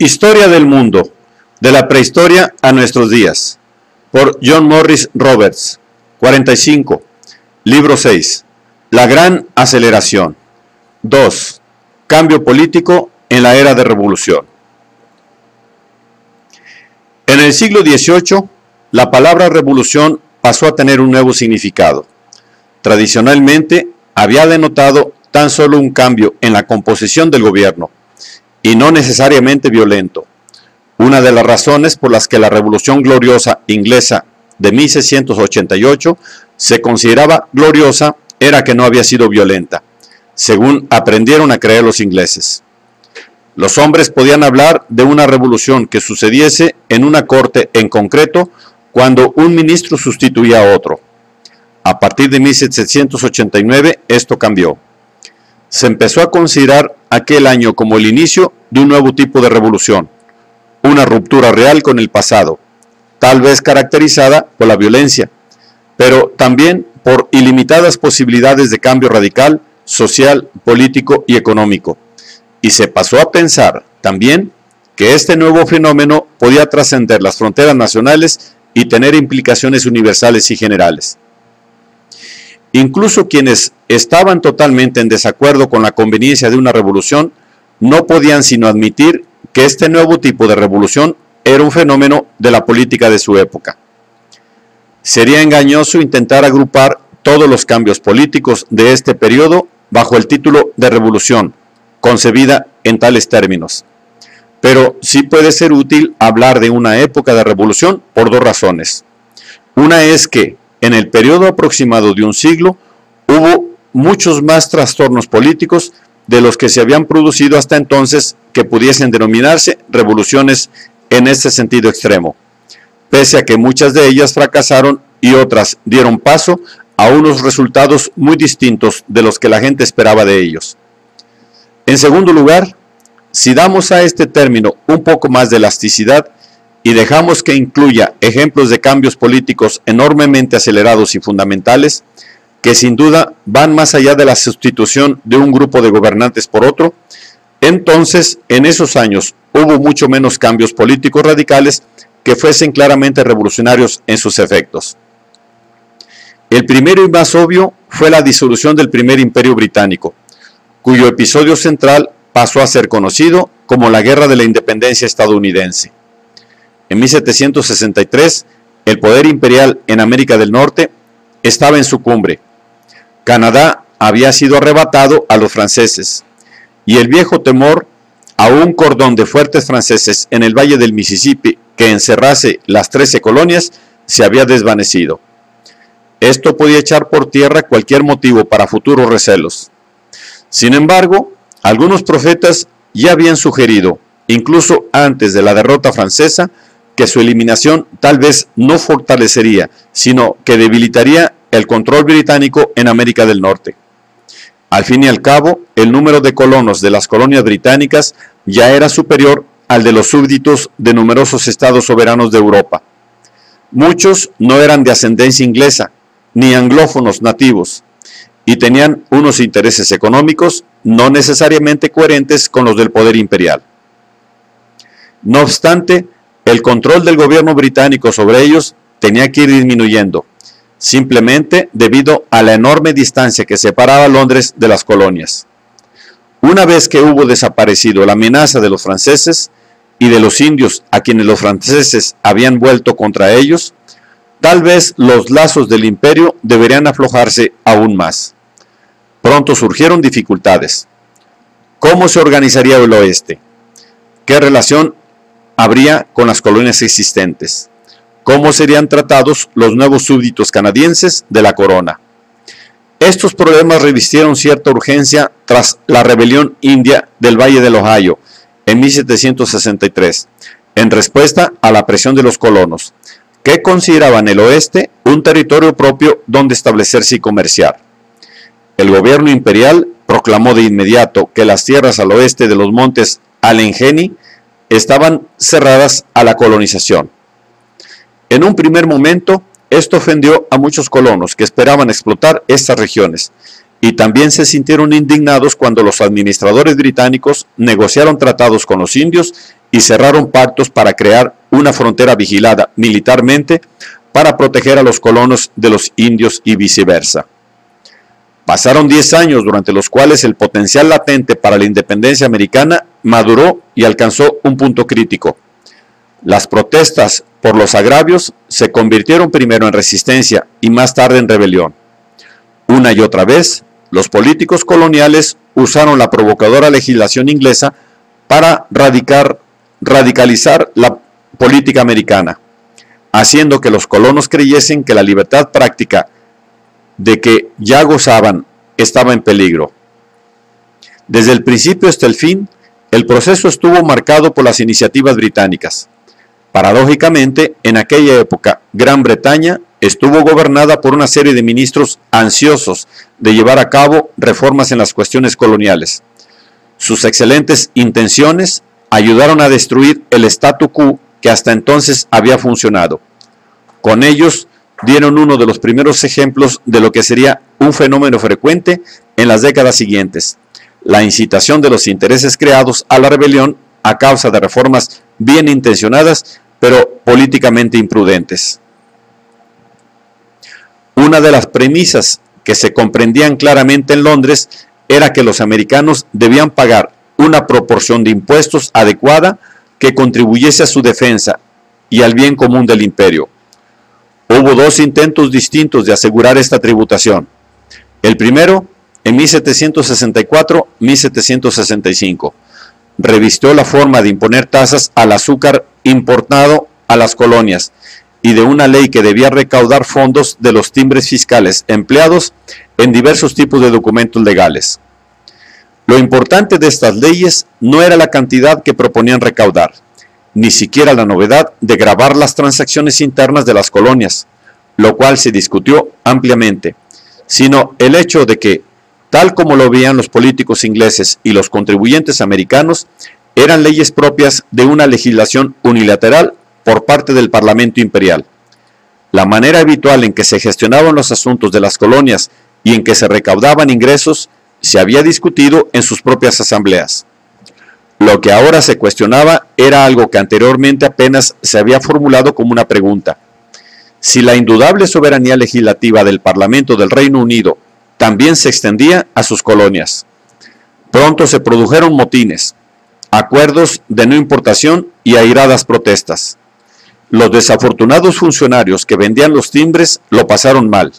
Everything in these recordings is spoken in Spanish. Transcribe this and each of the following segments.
Historia del mundo, de la prehistoria a nuestros días, por John Morris Roberts, 45, libro 6, La gran aceleración. 2. Cambio político en la era de revolución. En el siglo XVIII, la palabra revolución pasó a tener un nuevo significado. Tradicionalmente, había denotado tan solo un cambio en la composición del gobierno, y no necesariamente violento. Una de las razones por las que la Revolución Gloriosa inglesa de 1688 se consideraba gloriosa era que no había sido violenta, según aprendieron a creer los ingleses. Los hombres podían hablar de una revolución que sucediese en una corte en concreto cuando un ministro sustituía a otro. A partir de 1789 esto cambió. Se empezó a considerar aquel año como el inicio de un nuevo tipo de revolución, una ruptura real con el pasado, tal vez caracterizada por la violencia, pero también por ilimitadas posibilidades de cambio radical, social, político y económico. Y se pasó a pensar también que este nuevo fenómeno podía trascender las fronteras nacionales y tener implicaciones universales y generales. Incluso quienes estaban totalmente en desacuerdo con la conveniencia de una revolución no podían sino admitir que este nuevo tipo de revolución era un fenómeno de la política de su época. Sería engañoso intentar agrupar todos los cambios políticos de este periodo bajo el título de revolución, concebida en tales términos. Pero sí puede ser útil hablar de una época de revolución por dos razones. Una es que, en el periodo aproximado de un siglo, hubo muchos más trastornos políticos de los que se habían producido hasta entonces que pudiesen denominarse revoluciones en este sentido extremo, pese a que muchas de ellas fracasaron y otras dieron paso a unos resultados muy distintos de los que la gente esperaba de ellos. En segundo lugar, si damos a este término un poco más de elasticidad y dejamos que incluya ejemplos de cambios políticos enormemente acelerados y fundamentales, que sin duda van más allá de la sustitución de un grupo de gobernantes por otro, entonces en esos años hubo mucho menos cambios políticos radicales que fuesen claramente revolucionarios en sus efectos. El primero y más obvio fue la disolución del primer imperio británico, cuyo episodio central pasó a ser conocido como la Guerra de la Independencia estadounidense. En 1763, el poder imperial en América del Norte estaba en su cumbre. Canadá había sido arrebatado a los franceses, y el viejo temor a un cordón de fuertes franceses en el valle del Mississippi que encerrase las 13 colonias se había desvanecido. Esto podía echar por tierra cualquier motivo para futuros recelos. Sin embargo, algunos profetas ya habían sugerido, incluso antes de la derrota francesa, que su eliminación tal vez no fortalecería, sino que debilitaría el control británico en América del Norte. Al fin y al cabo, el número de colonos de las colonias británicas ya era superior al de los súbditos de numerosos estados soberanos de Europa. Muchos no eran de ascendencia inglesa, ni anglófonos nativos, y tenían unos intereses económicos no necesariamente coherentes con los del poder imperial. No obstante, el control del gobierno británico sobre ellos tenía que ir disminuyendo, simplemente debido a la enorme distancia que separaba a Londres de las colonias. Una vez que hubo desaparecido la amenaza de los franceses y de los indios a quienes los franceses habían vuelto contra ellos, tal vez los lazos del imperio deberían aflojarse aún más. Pronto surgieron dificultades. ¿Cómo se organizaría el oeste? ¿Qué relación habría con las colonias existentes? ¿Cómo serían tratados los nuevos súbditos canadienses de la corona? Estos problemas revistieron cierta urgencia tras la rebelión india del Valle del Ohio en 1763, en respuesta a la presión de los colonos, que consideraban el oeste un territorio propio donde establecerse y comerciar. El gobierno imperial proclamó de inmediato que las tierras al oeste de los montes Allegheny estaban cerradas a la colonización. En un primer momento, esto ofendió a muchos colonos que esperaban explotar estas regiones y también se sintieron indignados cuando los administradores británicos negociaron tratados con los indios y cerraron pactos para crear una frontera vigilada militarmente para proteger a los colonos de los indios y viceversa. Pasaron 10 años durante los cuales el potencial latente para la independencia americana maduró y alcanzó un punto crítico. Las protestas por los agravios se convirtieron primero en resistencia y más tarde en rebelión. Una y otra vez, los políticos coloniales usaron la provocadora legislación inglesa para radicalizar la política americana, haciendo que los colonos creyesen que la libertad práctica de que ya gozaban estaba en peligro. Desde el principio hasta el fin, el proceso estuvo marcado por las iniciativas británicas. Paradójicamente, en aquella época, Gran Bretaña estuvo gobernada por una serie de ministros ansiosos de llevar a cabo reformas en las cuestiones coloniales. Sus excelentes intenciones ayudaron a destruir el statu quo que hasta entonces había funcionado. Con ellos dieron uno de los primeros ejemplos de lo que sería un fenómeno frecuente en las décadas siguientes: la incitación de los intereses creados a la rebelión a causa de reformas bien intencionadas, pero políticamente imprudentes. Una de las premisas que se comprendían claramente en Londres era que los americanos debían pagar una proporción de impuestos adecuada que contribuyese a su defensa y al bien común del imperio. Hubo dos intentos distintos de asegurar esta tributación. El primero, en 1764-1765, revistió la forma de imponer tasas al azúcar importado a las colonias y de una ley que debía recaudar fondos de los timbres fiscales empleados en diversos tipos de documentos legales. Lo importante de estas leyes no era la cantidad que proponían recaudar, ni siquiera la novedad de gravar las transacciones internas de las colonias, lo cual se discutió ampliamente, sino el hecho de que, tal como lo veían los políticos ingleses y los contribuyentes americanos, eran leyes propias de una legislación unilateral por parte del Parlamento Imperial. La manera habitual en que se gestionaban los asuntos de las colonias y en que se recaudaban ingresos se había discutido en sus propias asambleas. Lo que ahora se cuestionaba era algo que anteriormente apenas se había formulado como una pregunta: si la indudable soberanía legislativa del Parlamento del Reino Unido también se extendía a sus colonias. Pronto se produjeron motines, acuerdos de no importación y airadas protestas. Los desafortunados funcionarios que vendían los timbres lo pasaron mal.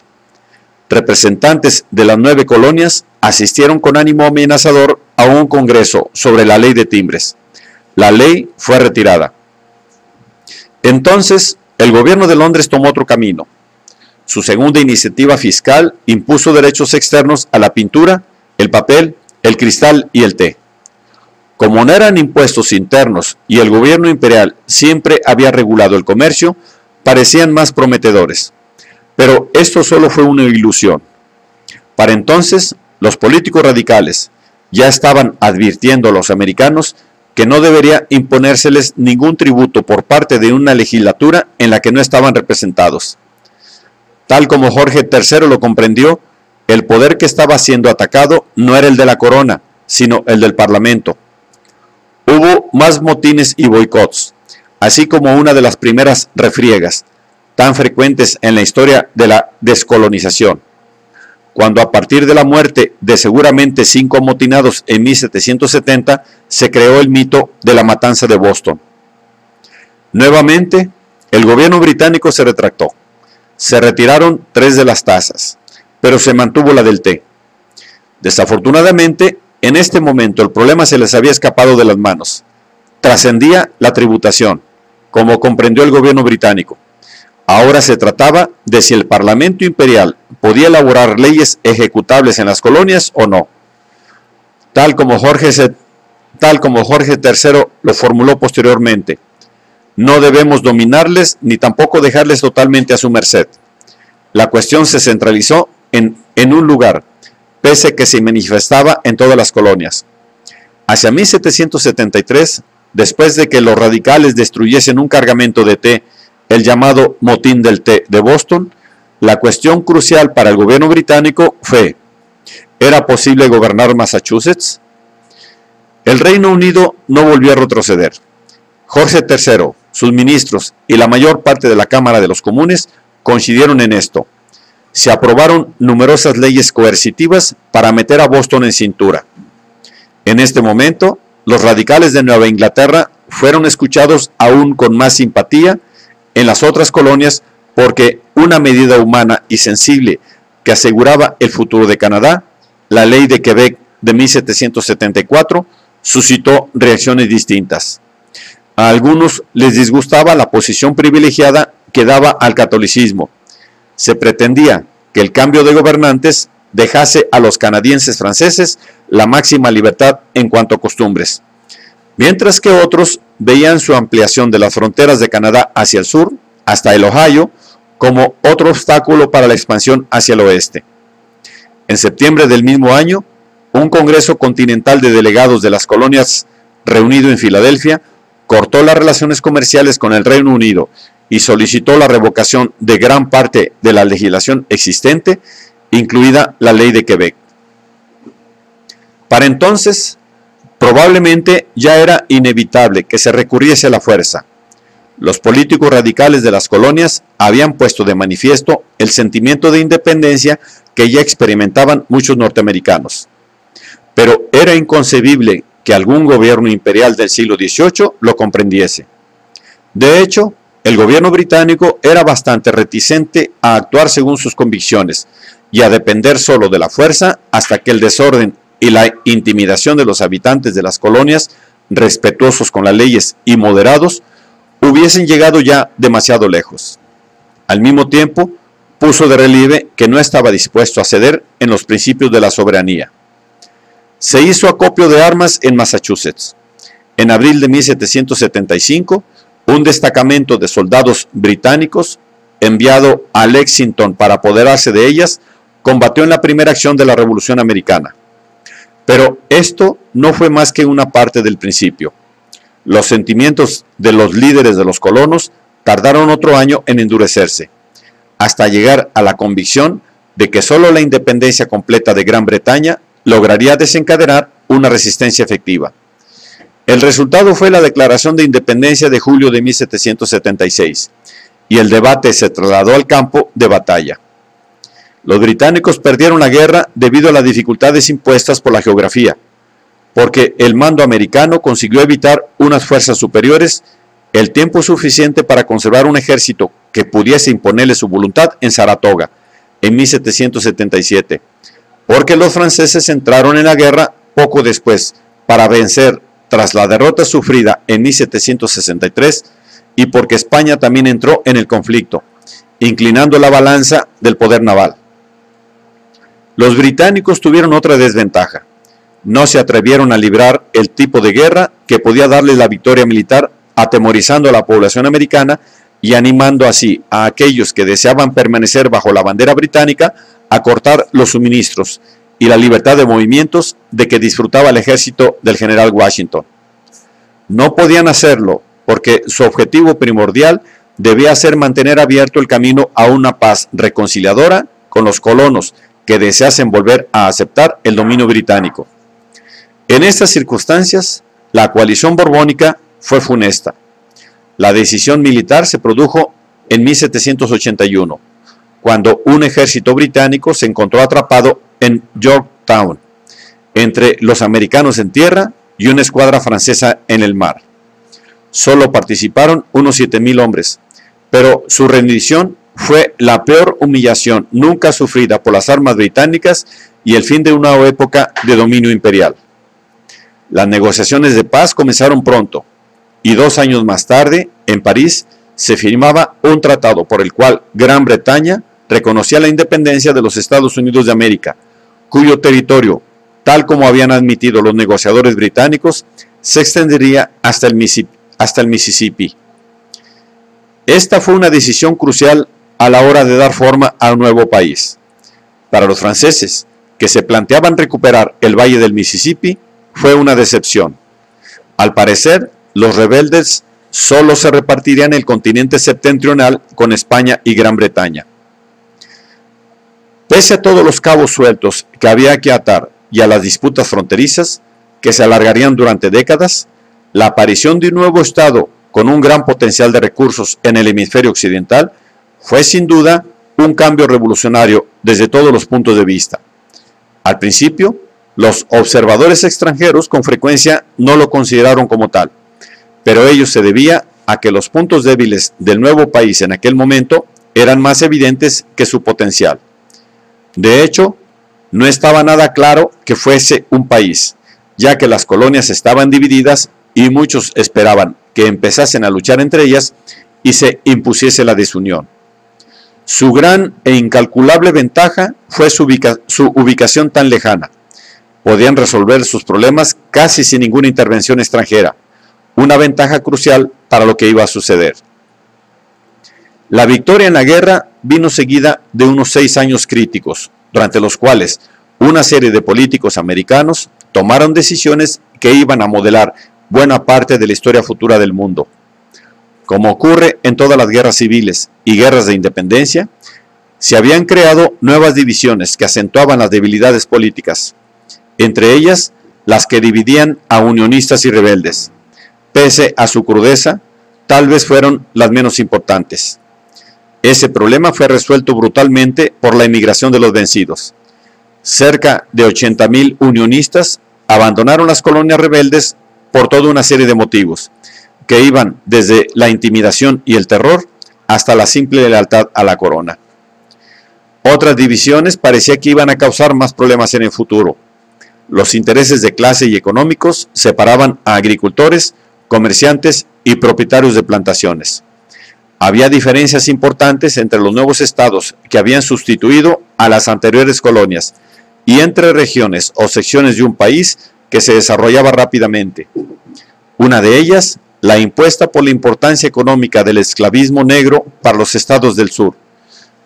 Representantes de las 9 colonias asistieron con ánimo amenazador a un congreso sobre la ley de timbres. La ley fue retirada. Entonces, el gobierno de Londres tomó otro camino. Su segunda iniciativa fiscal impuso derechos externos a la pintura, el papel, el cristal y el té. Como no eran impuestos internos y el gobierno imperial siempre había regulado el comercio, parecían más prometedores. Pero esto solo fue una ilusión. Para entonces, los políticos radicales ya estaban advirtiendo a los americanos que no debería imponérseles ningún tributo por parte de una legislatura en la que no estaban representados. Tal como Jorge III lo comprendió, el poder que estaba siendo atacado no era el de la corona, sino el del Parlamento. Hubo más motines y boicots, así como una de las primeras refriegas, tan frecuentes en la historia de la descolonización, cuando a partir de la muerte de seguramente 5 amotinados en 1770 se creó el mito de la matanza de Boston. Nuevamente, el gobierno británico se retractó. Se retiraron 3 de las tasas, pero se mantuvo la del té. Desafortunadamente, en este momento el problema se les había escapado de las manos. Trascendía la tributación, como comprendió el gobierno británico. Ahora se trataba de si el Parlamento Imperial podía elaborar leyes ejecutables en las colonias o no. Tal como Jorge III lo formuló posteriormente: no debemos dominarles ni tampoco dejarles totalmente a su merced. La cuestión se centralizó en un lugar, pese a que se manifestaba en todas las colonias. Hacia 1773, después de que los radicales destruyesen un cargamento de té, el llamado motín del té de Boston, la cuestión crucial para el gobierno británico fue: ¿Era posible gobernar Massachusetts? El Reino Unido no volvió a retroceder. Jorge III, sus ministros y la mayor parte de la Cámara de los Comunes coincidieron en esto. Se aprobaron numerosas leyes coercitivas para meter a Boston en cintura. En este momento, los radicales de Nueva Inglaterra fueron escuchados aún con más simpatía en las otras colonias porque una medida humana y sensible que aseguraba el futuro de Canadá, la Ley de Quebec de 1774, suscitó reacciones distintas. A algunos les disgustaba la posición privilegiada que daba al catolicismo. Se pretendía que el cambio de gobernantes dejase a los canadienses franceses la máxima libertad en cuanto a costumbres, mientras que otros veían su ampliación de las fronteras de Canadá hacia el sur, hasta el Ohio, como otro obstáculo para la expansión hacia el oeste. En septiembre del mismo año, un Congreso Continental de Delegados de las Colonias, reunido en Filadelfia, cortó las relaciones comerciales con el Reino Unido y solicitó la revocación de gran parte de la legislación existente, incluida la Ley de Quebec. Para entonces, probablemente ya era inevitable que se recurriese a la fuerza. Los políticos radicales de las colonias habían puesto de manifiesto el sentimiento de independencia que ya experimentaban muchos norteamericanos. Pero era inconcebible que algún gobierno imperial del siglo XVIII lo comprendiese. De hecho, el gobierno británico era bastante reticente a actuar según sus convicciones y a depender solo de la fuerza hasta que el desorden y la intimidación de los habitantes de las colonias, respetuosos con las leyes y moderados, hubiesen llegado ya demasiado lejos. Al mismo tiempo, puso de relieve que no estaba dispuesto a ceder en los principios de la soberanía. Se hizo acopio de armas en Massachusetts. En abril de 1775, un destacamento de soldados británicos, enviado a Lexington para apoderarse de ellas, combatió en la primera acción de la Revolución Americana. Pero esto no fue más que una parte del principio. Los sentimientos de los líderes de los colonos tardaron otro año en endurecerse, hasta llegar a la convicción de que solo la independencia completa de Gran Bretaña lograría desencadenar una resistencia efectiva. El resultado fue la Declaración de Independencia de julio de 1776, y el debate se trasladó al campo de batalla. Los británicos perdieron la guerra debido a las dificultades impuestas por la geografía, porque el mando americano consiguió evitar unas fuerzas superiores el tiempo suficiente para conservar un ejército que pudiese imponerle su voluntad en Saratoga, en 1777, porque los franceses entraron en la guerra poco después para vencer tras la derrota sufrida en 1763 y porque España también entró en el conflicto, inclinando la balanza del poder naval. Los británicos tuvieron otra desventaja. No se atrevieron a librar el tipo de guerra que podía darles la victoria militar, atemorizando a la población americana y animando así a aquellos que deseaban permanecer bajo la bandera británica a cortar los suministros y la libertad de movimientos de que disfrutaba el ejército del general Washington. No podían hacerlo porque su objetivo primordial debía ser mantener abierto el camino a una paz reconciliadora con los colonos que deseasen volver a aceptar el dominio británico. En estas circunstancias, la coalición borbónica fue funesta. La decisión militar se produjo en 1781, cuando un ejército británico se encontró atrapado en Yorktown, entre los americanos en tierra y una escuadra francesa en el mar. Solo participaron unos 7,000 hombres, pero su rendición fue la peor humillación nunca sufrida por las armas británicas y el fin de una época de dominio imperial. Las negociaciones de paz comenzaron pronto, y 2 años más tarde, en París, se firmaba un tratado por el cual Gran Bretaña reconocía la independencia de los Estados Unidos de América, cuyo territorio, tal como habían admitido los negociadores británicos, se extendería hasta el Mississippi. Esta fue una decisión crucial a la hora de dar forma a un nuevo país. Para los franceses, que se planteaban recuperar el valle del Mississippi, fue una decepción. Al parecer, los rebeldes solo se repartirían el continente septentrional con España y Gran Bretaña. Pese a todos los cabos sueltos que había que atar y a las disputas fronterizas, que se alargarían durante décadas, la aparición de un nuevo Estado con un gran potencial de recursos en el hemisferio occidental fue sin duda un cambio revolucionario desde todos los puntos de vista. Al principio, los observadores extranjeros con frecuencia no lo consideraron como tal, pero ello se debía a que los puntos débiles del nuevo país en aquel momento eran más evidentes que su potencial. De hecho, no estaba nada claro que fuese un país, ya que las colonias estaban divididas y muchos esperaban que empezasen a luchar entre ellas y se impusiese la desunión. Su gran e incalculable ventaja fue su ubicación tan lejana. Podían resolver sus problemas casi sin ninguna intervención extranjera, una ventaja crucial para lo que iba a suceder. La victoria en la guerra vino seguida de unos 6 años críticos, durante los cuales una serie de políticos americanos tomaron decisiones que iban a modelar buena parte de la historia futura del mundo. Como ocurre en todas las guerras civiles y guerras de independencia, se habían creado nuevas divisiones que acentuaban las debilidades políticas, entre ellas las que dividían a unionistas y rebeldes. Pese a su crudeza, tal vez fueron las menos importantes. Ese problema fue resuelto brutalmente por la emigración de los vencidos. Cerca de 80,000 unionistas abandonaron las colonias rebeldes por toda una serie de motivos, que iban desde la intimidación y el terror hasta la simple lealtad a la corona. Otras divisiones parecía que iban a causar más problemas en el futuro. Los intereses de clase y económicos separaban a agricultores, comerciantes y propietarios de plantaciones. Había diferencias importantes entre los nuevos estados que habían sustituido a las anteriores colonias y entre regiones o secciones de un país que se desarrollaba rápidamente. Una de ellas, la impuesta por la importancia económica del esclavismo negro para los estados del sur,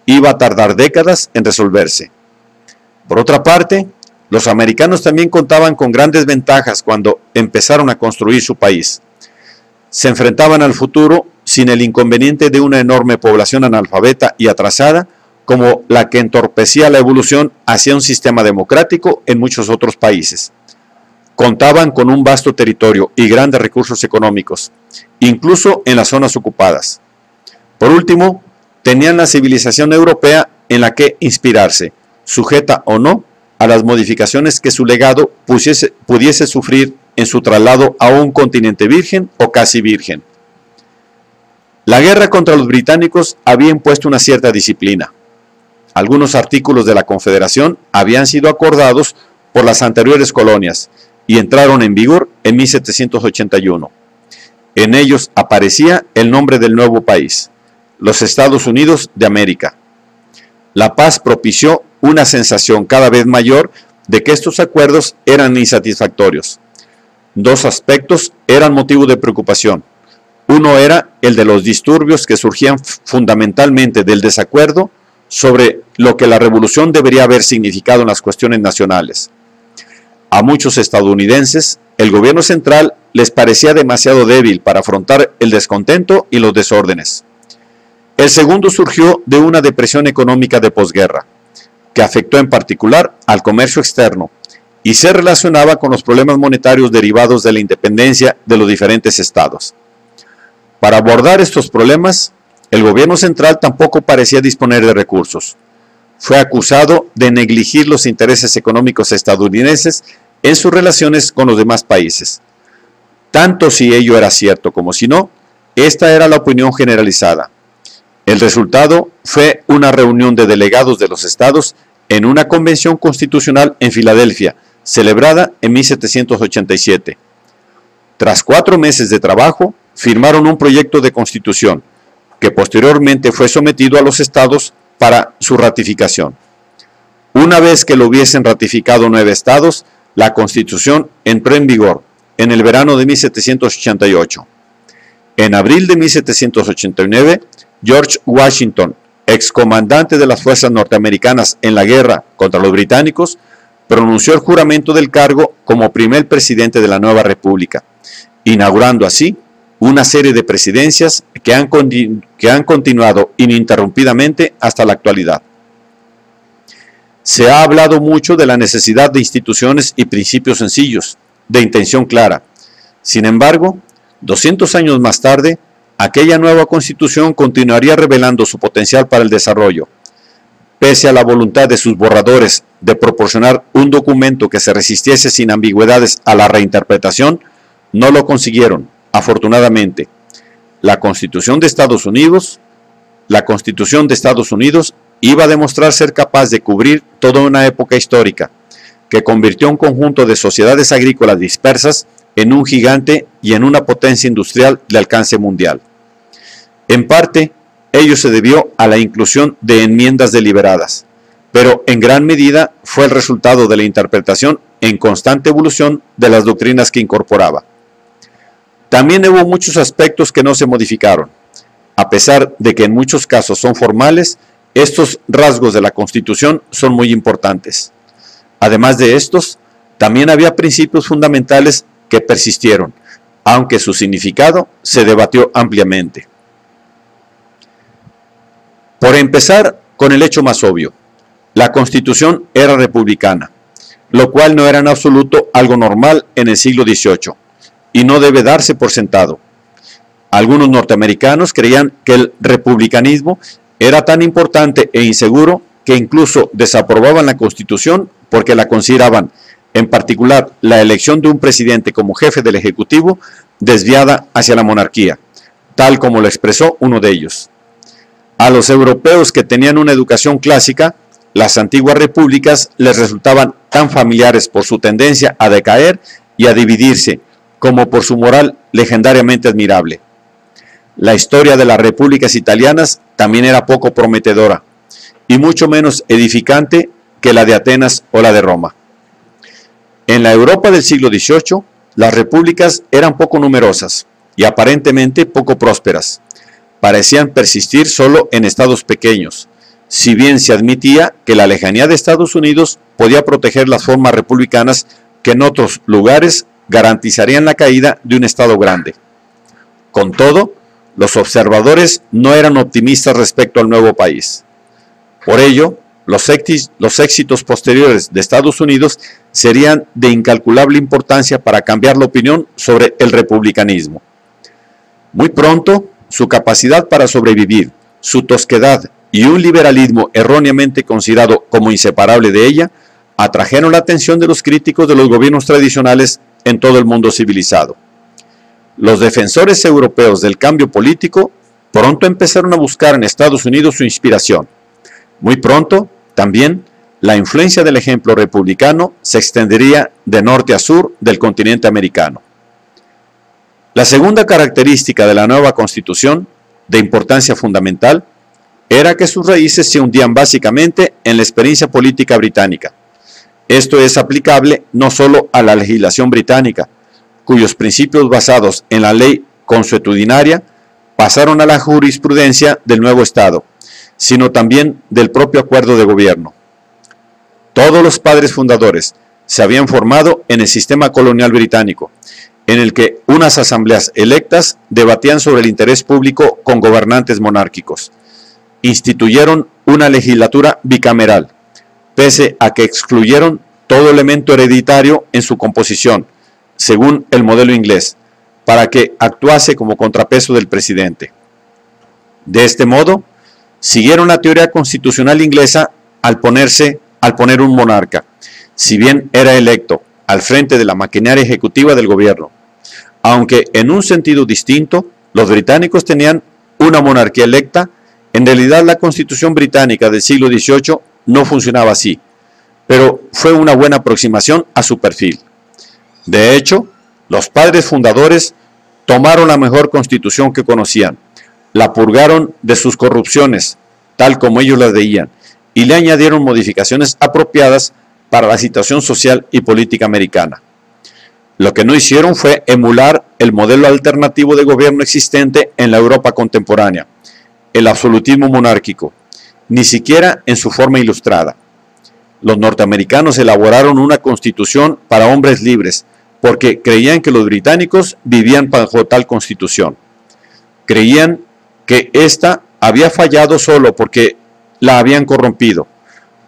iba a tardar décadas en resolverse. Por otra parte, los americanos también contaban con grandes ventajas cuando empezaron a construir su país. Se enfrentaban al futuro sin el inconveniente de una enorme población analfabeta y atrasada, como la que entorpecía la evolución hacia un sistema democrático en muchos otros países. Contaban con un vasto territorio y grandes recursos económicos, incluso en las zonas ocupadas. Por último, tenían la civilización europea en la que inspirarse, sujeta o no a las modificaciones que su legado pudiese sufrir en su traslado a un continente virgen o casi virgen. La guerra contra los británicos había impuesto una cierta disciplina. Algunos artículos de la Confederación habían sido acordados por las anteriores colonias y entraron en vigor en 1781. En ellos aparecía el nombre del nuevo país, los Estados Unidos de América. La paz propició una sensación cada vez mayor de que estos acuerdos eran insatisfactorios. Dos aspectos eran motivo de preocupación. Uno era el de los disturbios que surgían fundamentalmente del desacuerdo sobre lo que la revolución debería haber significado en las cuestiones nacionales. A muchos estadounidenses, el gobierno central les parecía demasiado débil para afrontar el descontento y los desórdenes. El segundo surgió de una depresión económica de posguerra, que afectó en particular al comercio externo y se relacionaba con los problemas monetarios derivados de la independencia de los diferentes estados. Para abordar estos problemas, el gobierno central tampoco parecía disponer de recursos. Fue acusado de negligir los intereses económicos estadounidenses en sus relaciones con los demás países. Tanto si ello era cierto como si no, esta era la opinión generalizada. El resultado fue una reunión de delegados de los estados en una convención constitucional en Filadelfia, celebrada en 1787. Tras 4 meses de trabajo, firmaron un proyecto de constitución, que posteriormente fue sometido a los estados para su ratificación. Una vez que lo hubiesen ratificado 9 estados, la Constitución entró en vigor en el verano de 1788. En abril de 1789, George Washington, excomandante de las fuerzas norteamericanas en la guerra contra los británicos, pronunció el juramento del cargo como primer presidente de la nueva república, inaugurando así una serie de presidencias que han continuado ininterrumpidamente hasta la actualidad. Se ha hablado mucho de la necesidad de instituciones y principios sencillos, de intención clara. Sin embargo, 200 años más tarde, aquella nueva Constitución continuaría revelando su potencial para el desarrollo. Pese a la voluntad de sus borradores de proporcionar un documento que se resistiese sin ambigüedades a la reinterpretación, no lo consiguieron, afortunadamente. La Constitución de Estados Unidos iba a demostrar ser capaz de cubrir toda una época histórica, que convirtió un conjunto de sociedades agrícolas dispersas en un gigante y en una potencia industrial de alcance mundial. En parte, ello se debió a la inclusión de enmiendas deliberadas, pero en gran medida fue el resultado de la interpretación en constante evolución de las doctrinas que incorporaba. También hubo muchos aspectos que no se modificaron. A pesar de que en muchos casos son formales, estos rasgos de la Constitución son muy importantes. Además de estos, también había principios fundamentales que persistieron, aunque su significado se debatió ampliamente. Por empezar con el hecho más obvio, la Constitución era republicana, lo cual no era en absoluto algo normal en el siglo XVIII, y no debe darse por sentado. Algunos norteamericanos creían que el republicanismo era tan importante e inseguro que incluso desaprobaban la Constitución porque la consideraban, en particular la elección de un presidente como jefe del Ejecutivo, desviada hacia la monarquía, tal como lo expresó uno de ellos. A los europeos que tenían una educación clásica, las antiguas repúblicas les resultaban tan familiares por su tendencia a decaer y a dividirse, como por su moral legendariamente admirable. La historia de las repúblicas italianas también era poco prometedora, y mucho menos edificante que la de Atenas o la de Roma. En la Europa del siglo XVIII, las repúblicas eran poco numerosas y aparentemente poco prósperas. Parecían persistir solo en estados pequeños, si bien se admitía que la lejanía de Estados Unidos podía proteger las formas republicanas que en otros lugares garantizarían la caída de un estado grande. Con todo, los observadores no eran optimistas respecto al nuevo país. Por ello, los éxitos posteriores de Estados Unidos serían de incalculable importancia para cambiar la opinión sobre el republicanismo. Muy pronto, su capacidad para sobrevivir, su tosquedad y un liberalismo erróneamente considerado como inseparable de ella, atrajeron la atención de los críticos de los gobiernos tradicionales en todo el mundo civilizado. Los defensores europeos del cambio político pronto empezaron a buscar en Estados Unidos su inspiración. Muy pronto, también, la influencia del ejemplo republicano se extendería de norte a sur del continente americano. La segunda característica de la nueva Constitución, de importancia fundamental, era que sus raíces se hundían básicamente en la experiencia política británica. Esto es aplicable no solo a la legislación británica, cuyos principios basados en la ley consuetudinaria pasaron a la jurisprudencia del nuevo Estado, sino también del propio acuerdo de gobierno. Todos los padres fundadores se habían formado en el sistema colonial británico, en el que unas asambleas electas debatían sobre el interés público con gobernantes monárquicos. Instituyeron una legislatura bicameral, pese a que excluyeron todo elemento hereditario en su composición, según el modelo inglés, para que actuase como contrapeso del presidente. De este modo, siguieron la teoría constitucional inglesa al poner un monarca, si bien era electo, al frente de la maquinaria ejecutiva del gobierno. Aunque en un sentido distinto, los británicos tenían una monarquía electa, en realidad la Constitución británica del siglo XVIII no funcionaba así, pero fue una buena aproximación a su perfil. De hecho, los padres fundadores tomaron la mejor constitución que conocían, la purgaron de sus corrupciones, tal como ellos las veían, y le añadieron modificaciones apropiadas para la situación social y política americana. Lo que no hicieron fue emular el modelo alternativo de gobierno existente en la Europa contemporánea, el absolutismo monárquico, ni siquiera en su forma ilustrada. Los norteamericanos elaboraron una constitución para hombres libres, porque creían que los británicos vivían bajo tal constitución. Creían que ésta había fallado solo porque la habían corrompido,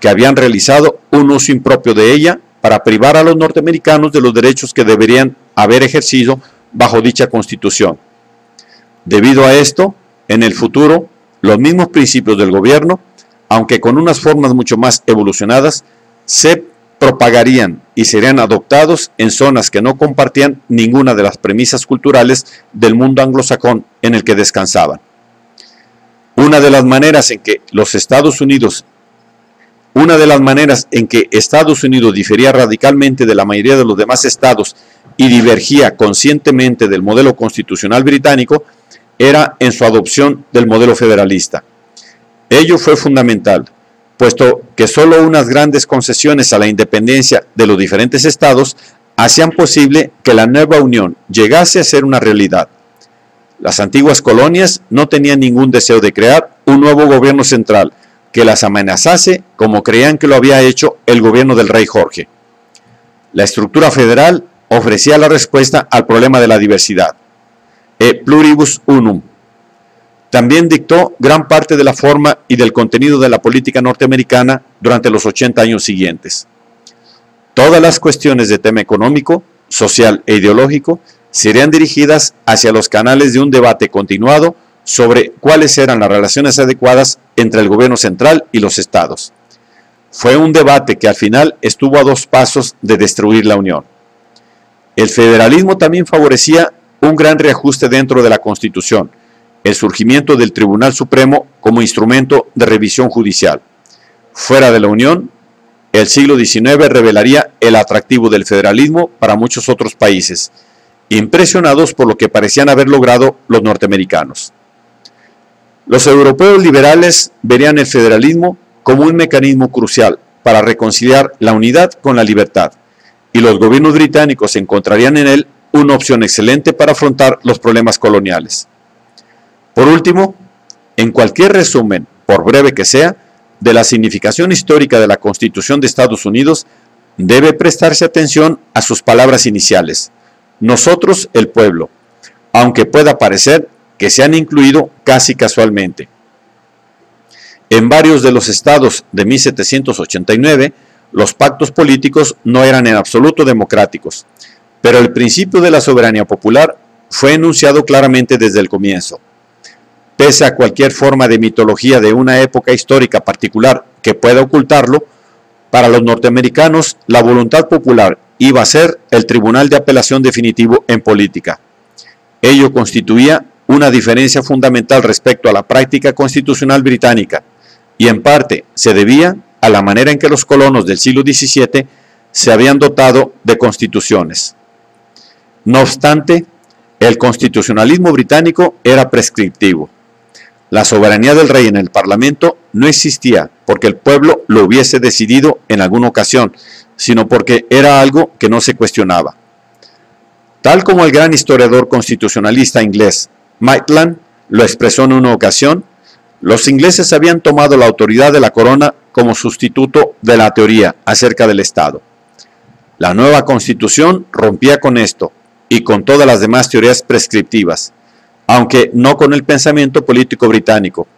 que habían realizado un uso impropio de ella para privar a los norteamericanos de los derechos que deberían haber ejercido bajo dicha Constitución. Debido a esto, en el futuro, los mismos principios del gobierno, aunque con unas formas mucho más evolucionadas, se propagarían y serían adoptados en zonas que no compartían ninguna de las premisas culturales del mundo anglosajón en el que descansaban. Una de las maneras en que Estados Unidos difería radicalmente de la mayoría de los demás estados y divergía conscientemente del modelo constitucional británico era en su adopción del modelo federalista. Ello fue fundamental, puesto que solo unas grandes concesiones a la independencia de los diferentes estados hacían posible que la nueva unión llegase a ser una realidad. Las antiguas colonias no tenían ningún deseo de crear un nuevo gobierno central que las amenazase como creían que lo había hecho el gobierno del rey Jorge. La estructura federal ofrecía la respuesta al problema de la diversidad, e pluribus unum. También dictó gran parte de la forma y del contenido de la política norteamericana durante los 80 años siguientes. Todas las cuestiones de tema económico, social e ideológico serían dirigidas hacia los canales de un debate continuado sobre cuáles eran las relaciones adecuadas entre el gobierno central y los estados. Fue un debate que al final estuvo a 2 pasos de destruir la Unión. El federalismo también favorecía un gran reajuste dentro de la Constitución, el surgimiento del Tribunal Supremo como instrumento de revisión judicial. Fuera de la Unión, el siglo XIX revelaría el atractivo del federalismo para muchos otros países, impresionados por lo que parecían haber logrado los norteamericanos. Los europeos liberales verían el federalismo como un mecanismo crucial para reconciliar la unidad con la libertad, y los gobiernos británicos encontrarían en él una opción excelente para afrontar los problemas coloniales. Por último, en cualquier resumen, por breve que sea, de la significación histórica de la Constitución de Estados Unidos, debe prestarse atención a sus palabras iniciales: nosotros, el pueblo, aunque pueda parecer que se han incluido casi casualmente. En varios de los estados de 1789, los pactos políticos no eran en absoluto democráticos, pero el principio de la soberanía popular fue enunciado claramente desde el comienzo. Pese a cualquier forma de mitología de una época histórica particular que pueda ocultarlo, para los norteamericanos la voluntad popular iba a ser el tribunal de apelación definitivo en política. Ello constituía una diferencia fundamental respecto a la práctica constitucional británica, y en parte se debía a la manera en que los colonos del siglo XVII se habían dotado de constituciones. No obstante, el constitucionalismo británico era prescriptivo. La soberanía del rey en el Parlamento no existía porque el pueblo lo hubiese decidido en alguna ocasión, sino porque era algo que no se cuestionaba. Tal como el gran historiador constitucionalista inglés Maitland lo expresó en una ocasión, los ingleses habían tomado la autoridad de la corona como sustituto de la teoría acerca del Estado. La nueva Constitución rompía con esto y con todas las demás teorías prescriptivas, aunque no con el pensamiento político británico,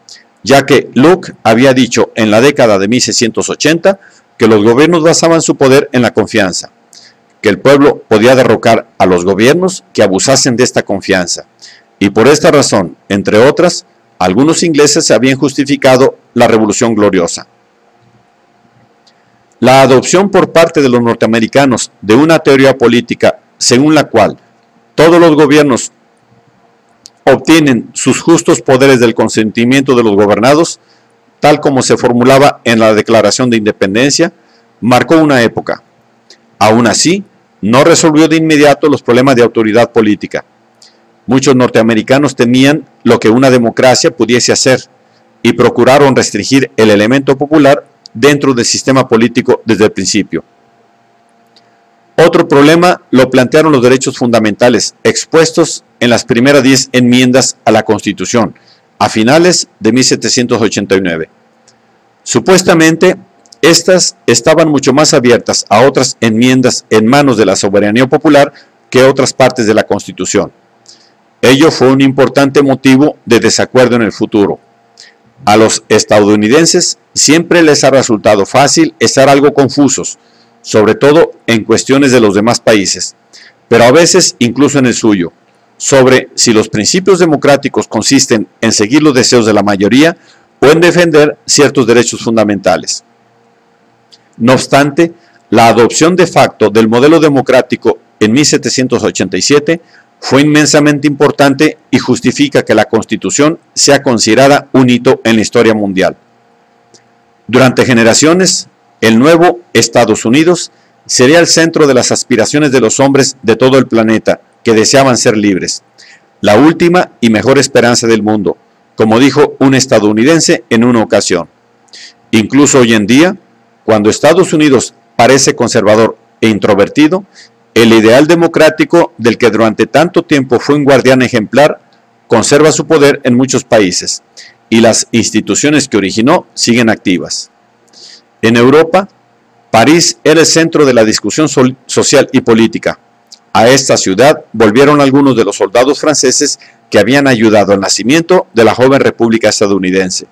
ya que Locke había dicho en la década de 1680 que los gobiernos basaban su poder en la confianza, que el pueblo podía derrocar a los gobiernos que abusasen de esta confianza, y por esta razón, entre otras, algunos ingleses habían justificado la Revolución Gloriosa. La adopción por parte de los norteamericanos de una teoría política según la cual todos los gobiernos obtienen sus justos poderes del consentimiento de los gobernados, tal como se formulaba en la Declaración de Independencia, marcó una época. Aún así, no resolvió de inmediato los problemas de autoridad política. Muchos norteamericanos temían lo que una democracia pudiese hacer y procuraron restringir el elemento popular dentro del sistema político desde el principio. Otro problema lo plantearon los derechos fundamentales expuestos en las primeras 10 enmiendas a la Constitución, a finales de 1789. Supuestamente, estas estaban mucho más abiertas a otras enmiendas en manos de la soberanía popular que otras partes de la Constitución. Ello fue un importante motivo de desacuerdo en el futuro. A los estadounidenses siempre les ha resultado fácil estar algo confusos, sobre todo en cuestiones de los demás países, pero a veces incluso en el suyo, sobre si los principios democráticos consisten en seguir los deseos de la mayoría o en defender ciertos derechos fundamentales. No obstante, la adopción de facto del modelo democrático en 1787 fue inmensamente importante y justifica que la Constitución sea considerada un hito en la historia mundial. Durante generaciones, el nuevo Estados Unidos sería el centro de las aspiraciones de los hombres de todo el planeta que deseaban ser libres, la última y mejor esperanza del mundo, como dijo un estadounidense en una ocasión. Incluso hoy en día, cuando Estados Unidos parece conservador e introvertido, el ideal democrático del que durante tanto tiempo fue un guardián ejemplar conserva su poder en muchos países y las instituciones que originó siguen activas. En Europa, París era el centro de la discusión social y política. A esta ciudad volvieron algunos de los soldados franceses que habían ayudado al nacimiento de la joven República estadounidense.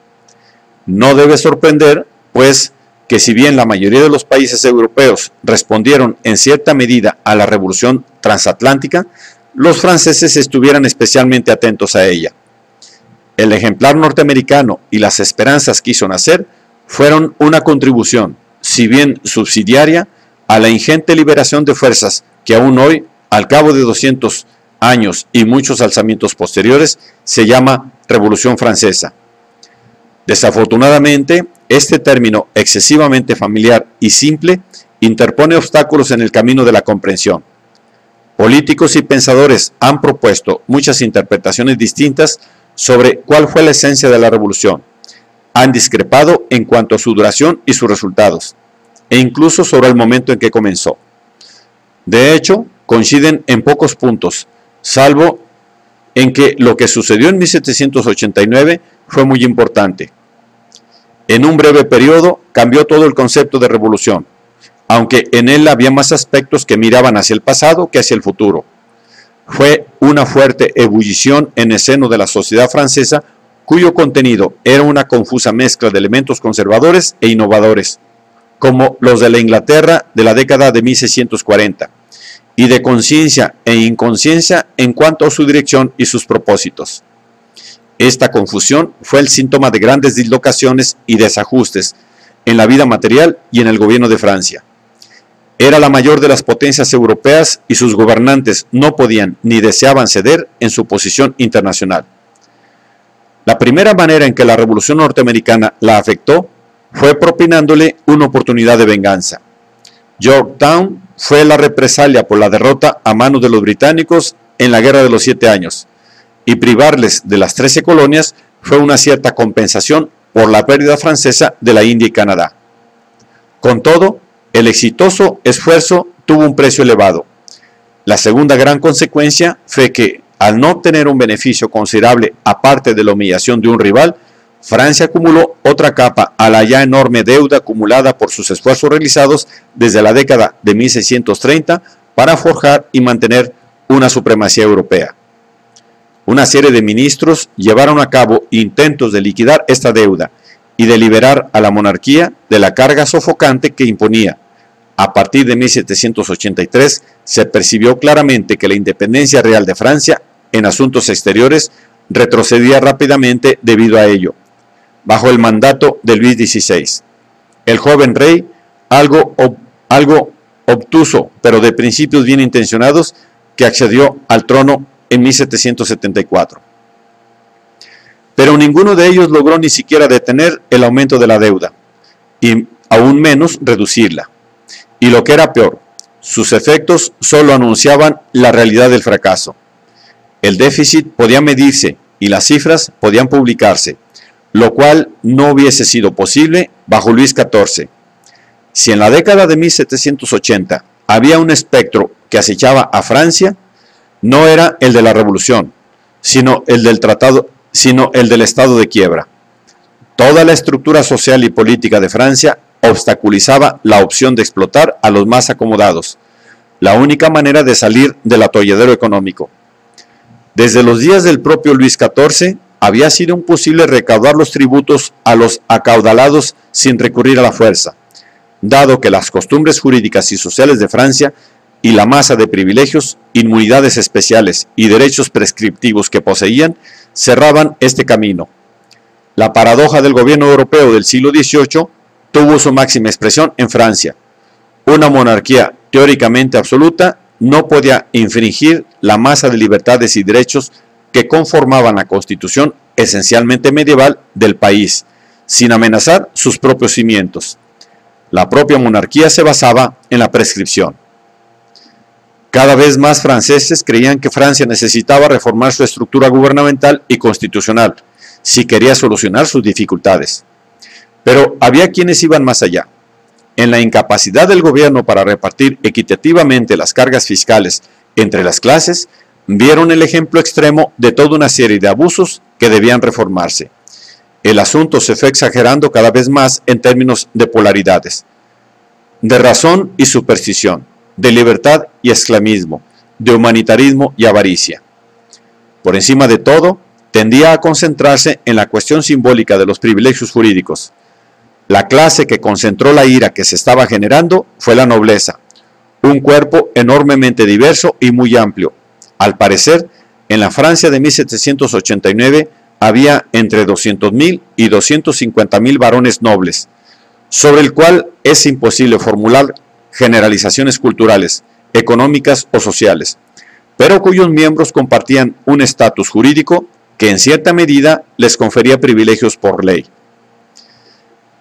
No debe sorprender, pues, que si bien la mayoría de los países europeos respondieron en cierta medida a la revolución transatlántica, los franceses estuvieran especialmente atentos a ella. El ejemplar norteamericano y las esperanzas que hizo nacer fueron una contribución, si bien subsidiaria, a la ingente liberación de fuerzas que aún hoy, al cabo de 200 años y muchos alzamientos posteriores, se llama Revolución Francesa. Desafortunadamente, este término excesivamente familiar y simple interpone obstáculos en el camino de la comprensión. Políticos y pensadores han propuesto muchas interpretaciones distintas sobre cuál fue la esencia de la revolución. Han discrepado en cuanto a su duración y sus resultados, e incluso sobre el momento en que comenzó. De hecho, coinciden en pocos puntos, salvo en que lo que sucedió en 1789 fue muy importante. En un breve periodo cambió todo el concepto de revolución, aunque en él había más aspectos que miraban hacia el pasado que hacia el futuro. Fue una fuerte ebullición en el seno de la sociedad francesa, cuyo contenido era una confusa mezcla de elementos conservadores e innovadores, como los de la Inglaterra de la década de 1640, y de conciencia e inconsciencia en cuanto a su dirección y sus propósitos. Esta confusión fue el síntoma de grandes dislocaciones y desajustes en la vida material y en el gobierno de Francia. Era la mayor de las potencias europeas y sus gobernantes no podían ni deseaban ceder en su posición internacional. La primera manera en que la Revolución norteamericana la afectó fue propinándole una oportunidad de venganza. Yorktown fue la represalia por la derrota a manos de los británicos en la Guerra de los 7 años, y privarles de las 13 colonias fue una cierta compensación por la pérdida francesa de la India y Canadá. Con todo, el exitoso esfuerzo tuvo un precio elevado. La segunda gran consecuencia fue que, al no obtener un beneficio considerable aparte de la humillación de un rival, Francia acumuló otra capa a la ya enorme deuda acumulada por sus esfuerzos realizados desde la década de 1630 para forjar y mantener una supremacía europea. Una serie de ministros llevaron a cabo intentos de liquidar esta deuda y de liberar a la monarquía de la carga sofocante que imponía. A partir de 1783 se percibió claramente que la independencia real de Francia en asuntos exteriores retrocedía rápidamente debido a ello. Bajo el mandato de Luis XVI, el joven rey, algo obtuso, pero de principios bien intencionados, que accedió al trono en 1774. Pero ninguno de ellos logró ni siquiera detener el aumento de la deuda, y aún menos reducirla. Y lo que era peor, sus efectos solo anunciaban la realidad del fracaso. El déficit podía medirse y las cifras podían publicarse, lo cual no hubiese sido posible bajo Luis XIV. Si en la década de 1780 había un espectro que acechaba a Francia, no era el de la revolución, sino el del estado de quiebra. Toda la estructura social y política de Francia obstaculizaba la opción de explotar a los más acomodados, la única manera de salir del atolladero económico. Desde los días del propio Luis XIV, había sido imposible recaudar los tributos a los acaudalados sin recurrir a la fuerza, dado que las costumbres jurídicas y sociales de Francia y la masa de privilegios, inmunidades especiales y derechos prescriptivos que poseían cerraban este camino. La paradoja del gobierno europeo del siglo XVIII tuvo su máxima expresión en Francia. Una monarquía teóricamente absoluta no podía infringir la masa de libertades y derechos que conformaban la constitución esencialmente medieval del país, sin amenazar sus propios cimientos. La propia monarquía se basaba en la prescripción. Cada vez más franceses creían que Francia necesitaba reformar su estructura gubernamental y constitucional si quería solucionar sus dificultades. Pero había quienes iban más allá. En la incapacidad del gobierno para repartir equitativamente las cargas fiscales entre las clases, vieron el ejemplo extremo de toda una serie de abusos que debían reformarse. El asunto se fue exagerando cada vez más en términos de polaridades, de razón y superstición, de libertad y esclavismo, de humanitarismo y avaricia. Por encima de todo, tendía a concentrarse en la cuestión simbólica de los privilegios jurídicos. La clase que concentró la ira que se estaba generando fue la nobleza, un cuerpo enormemente diverso y muy amplio. Al parecer, en la Francia de 1789 había entre 200.000 y 250.000 varones nobles, sobre el cual es imposible formular generalizaciones culturales, económicas o sociales, pero cuyos miembros compartían un estatus jurídico que en cierta medida les confería privilegios por ley.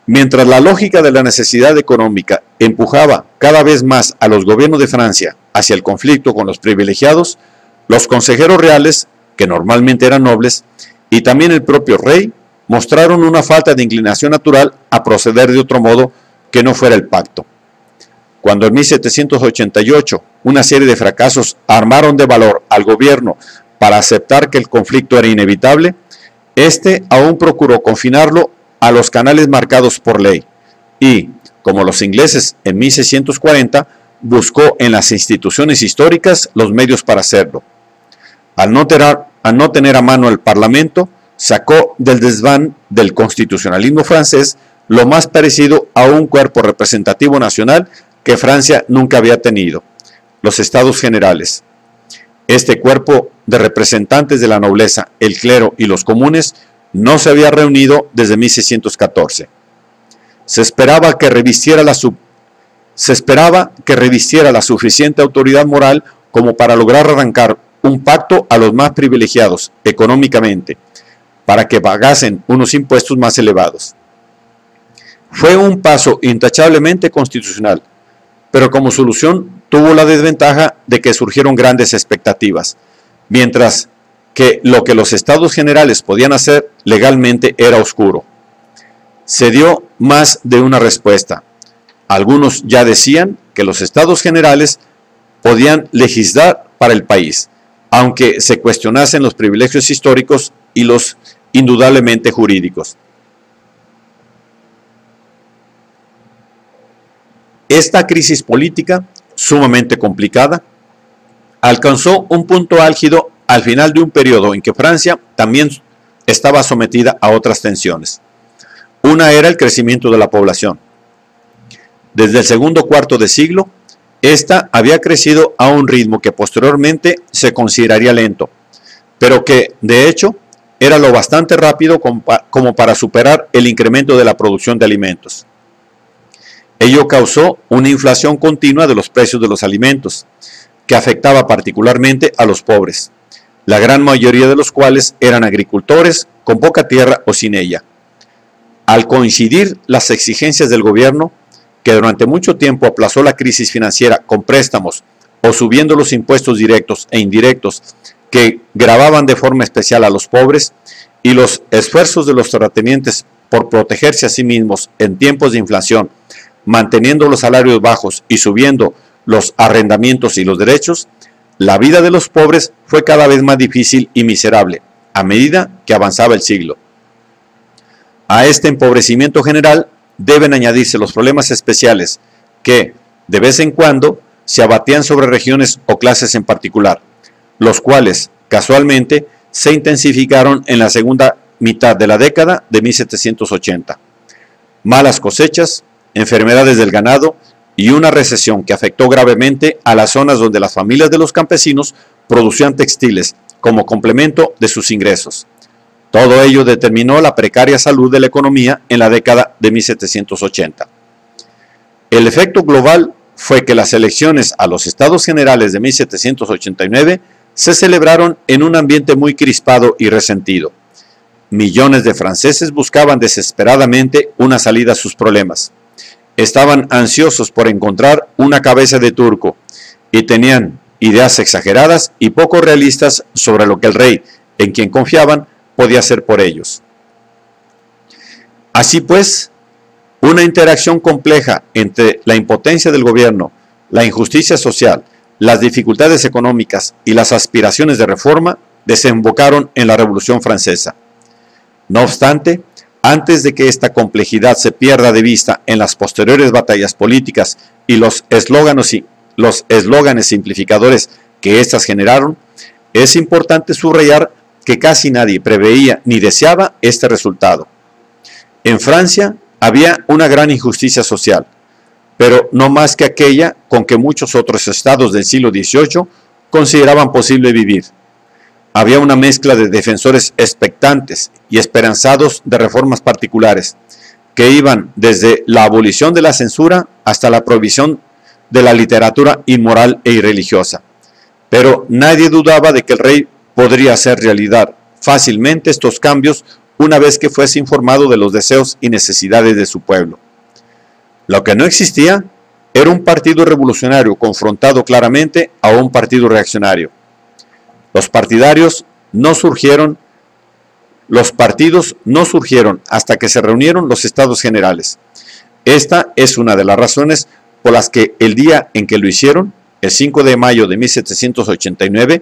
Mientras la lógica de la necesidad económica empujaba cada vez más a los gobiernos de Francia hacia el conflicto con los privilegiados, los consejeros reales, que normalmente eran nobles, y también el propio rey, mostraron una falta de inclinación natural a proceder de otro modo que no fuera el pacto. Cuando en 1788 una serie de fracasos armaron de valor al gobierno para aceptar que el conflicto era inevitable, este aún procuró confinarlo a los canales marcados por ley y, como los ingleses en 1640, buscó en las instituciones históricas los medios para hacerlo. Al no tener a mano el Parlamento, sacó del desván del constitucionalismo francés lo más parecido a un cuerpo representativo nacional que Francia nunca había tenido, los Estados Generales. Este cuerpo de representantes de la nobleza, el clero y los comunes no se había reunido desde 1614. Se esperaba que revistiera la suficiente autoridad moral como para lograr arrancar un pacto a los más privilegiados económicamente, para que pagasen unos impuestos más elevados. Fue un paso intachablemente constitucional, pero como solución tuvo la desventaja de que surgieron grandes expectativas, mientras que lo que los estados generales podían hacer legalmente era oscuro. Se dio más de una respuesta. Algunos ya decían que los estados generales podían legislar para el país, aunque se cuestionasen los privilegios históricos y los indudablemente jurídicos. Esta crisis política, sumamente complicada, alcanzó un punto álgido al final de un periodo en que Francia también estaba sometida a otras tensiones. Una era el crecimiento de la población. Desde el segundo cuarto de siglo, esta había crecido a un ritmo que posteriormente se consideraría lento, pero que, de hecho, era lo bastante rápido como para superar el incremento de la producción de alimentos. Ello causó una inflación continua de los precios de los alimentos, que afectaba particularmente a los pobres, la gran mayoría de los cuales eran agricultores con poca tierra o sin ella. Al coincidir las exigencias del gobierno, que durante mucho tiempo aplazó la crisis financiera con préstamos o subiendo los impuestos directos e indirectos que gravaban de forma especial a los pobres, y los esfuerzos de los terratenientes por protegerse a sí mismos en tiempos de inflación, manteniendo los salarios bajos y subiendo los arrendamientos y los derechos, la vida de los pobres fue cada vez más difícil y miserable a medida que avanzaba el siglo. A este empobrecimiento general deben añadirse los problemas especiales que, de vez en cuando, se abatían sobre regiones o clases en particular, los cuales, casualmente, se intensificaron en la segunda mitad de la década de 1780. Malas cosechas, enfermedades del ganado y una recesión que afectó gravemente a las zonas donde las familias de los campesinos producían textiles como complemento de sus ingresos. Todo ello determinó la precaria salud de la economía en la década de 1780. El efecto global fue que las elecciones a los Estados Generales de 1789 se celebraron en un ambiente muy crispado y resentido. Millones de franceses buscaban desesperadamente una salida a sus problemas. Estaban ansiosos por encontrar una cabeza de turco y tenían ideas exageradas y poco realistas sobre lo que el rey, en quien confiaban, podía hacer por ellos. Así pues, una interacción compleja entre la impotencia del gobierno, la injusticia social, las dificultades económicas y las aspiraciones de reforma desembocaron en la Revolución Francesa. No obstante, antes de que esta complejidad se pierda de vista en las posteriores batallas políticas y los eslóganes simplificadores que éstas generaron, es importante subrayar que casi nadie preveía ni deseaba este resultado. En Francia había una gran injusticia social, pero no más que aquella con que muchos otros estados del siglo XVIII consideraban posible vivir. Había una mezcla de defensores expectantes y esperanzados de reformas particulares, que iban desde la abolición de la censura hasta la prohibición de la literatura inmoral e irreligiosa. Pero nadie dudaba de que el rey podría hacer realidad fácilmente estos cambios una vez que fuese informado de los deseos y necesidades de su pueblo. Lo que no existía era un partido revolucionario confrontado claramente a un partido reaccionario. Los partidos no surgieron hasta que se reunieron los Estados Generales. Esta es una de las razones por las que el día en que lo hicieron, el 5 de mayo de 1789,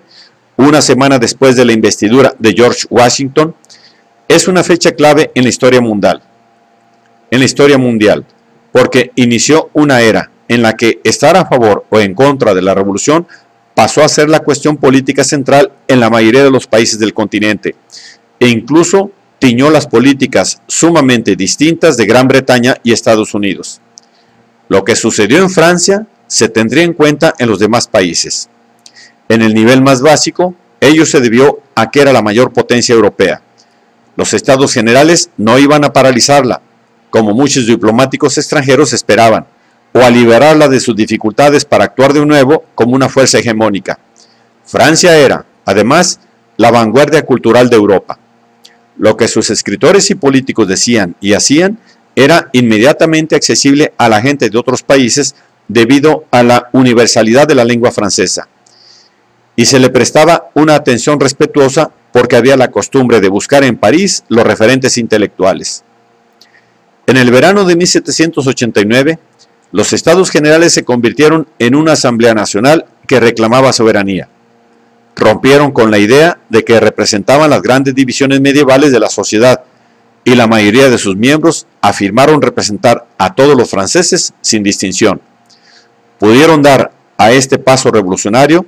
una semana después de la investidura de George Washington, es una fecha clave en la historia mundial. Porque inició una era en la que estar a favor o en contra de la revolución pasó a ser la cuestión política central en la mayoría de los países del continente, e incluso tiñó las políticas sumamente distintas de Gran Bretaña y Estados Unidos. Lo que sucedió en Francia se tendría en cuenta en los demás países. En el nivel más básico, ello se debió a que era la mayor potencia europea. Los Estados Generales no iban a paralizarla, como muchos diplomáticos extranjeros esperaban, o a liberarla de sus dificultades para actuar de nuevo como una fuerza hegemónica. Francia era, además, la vanguardia cultural de Europa. Lo que sus escritores y políticos decían y hacían era inmediatamente accesible a la gente de otros países debido a la universalidad de la lengua francesa. Y se le prestaba una atención respetuosa porque había la costumbre de buscar en París los referentes intelectuales. En el verano de 1789, los Estados Generales se convirtieron en una Asamblea Nacional que reclamaba soberanía. Rompieron con la idea de que representaban las grandes divisiones medievales de la sociedad y la mayoría de sus miembros afirmaron representar a todos los franceses sin distinción. Pudieron dar este paso revolucionario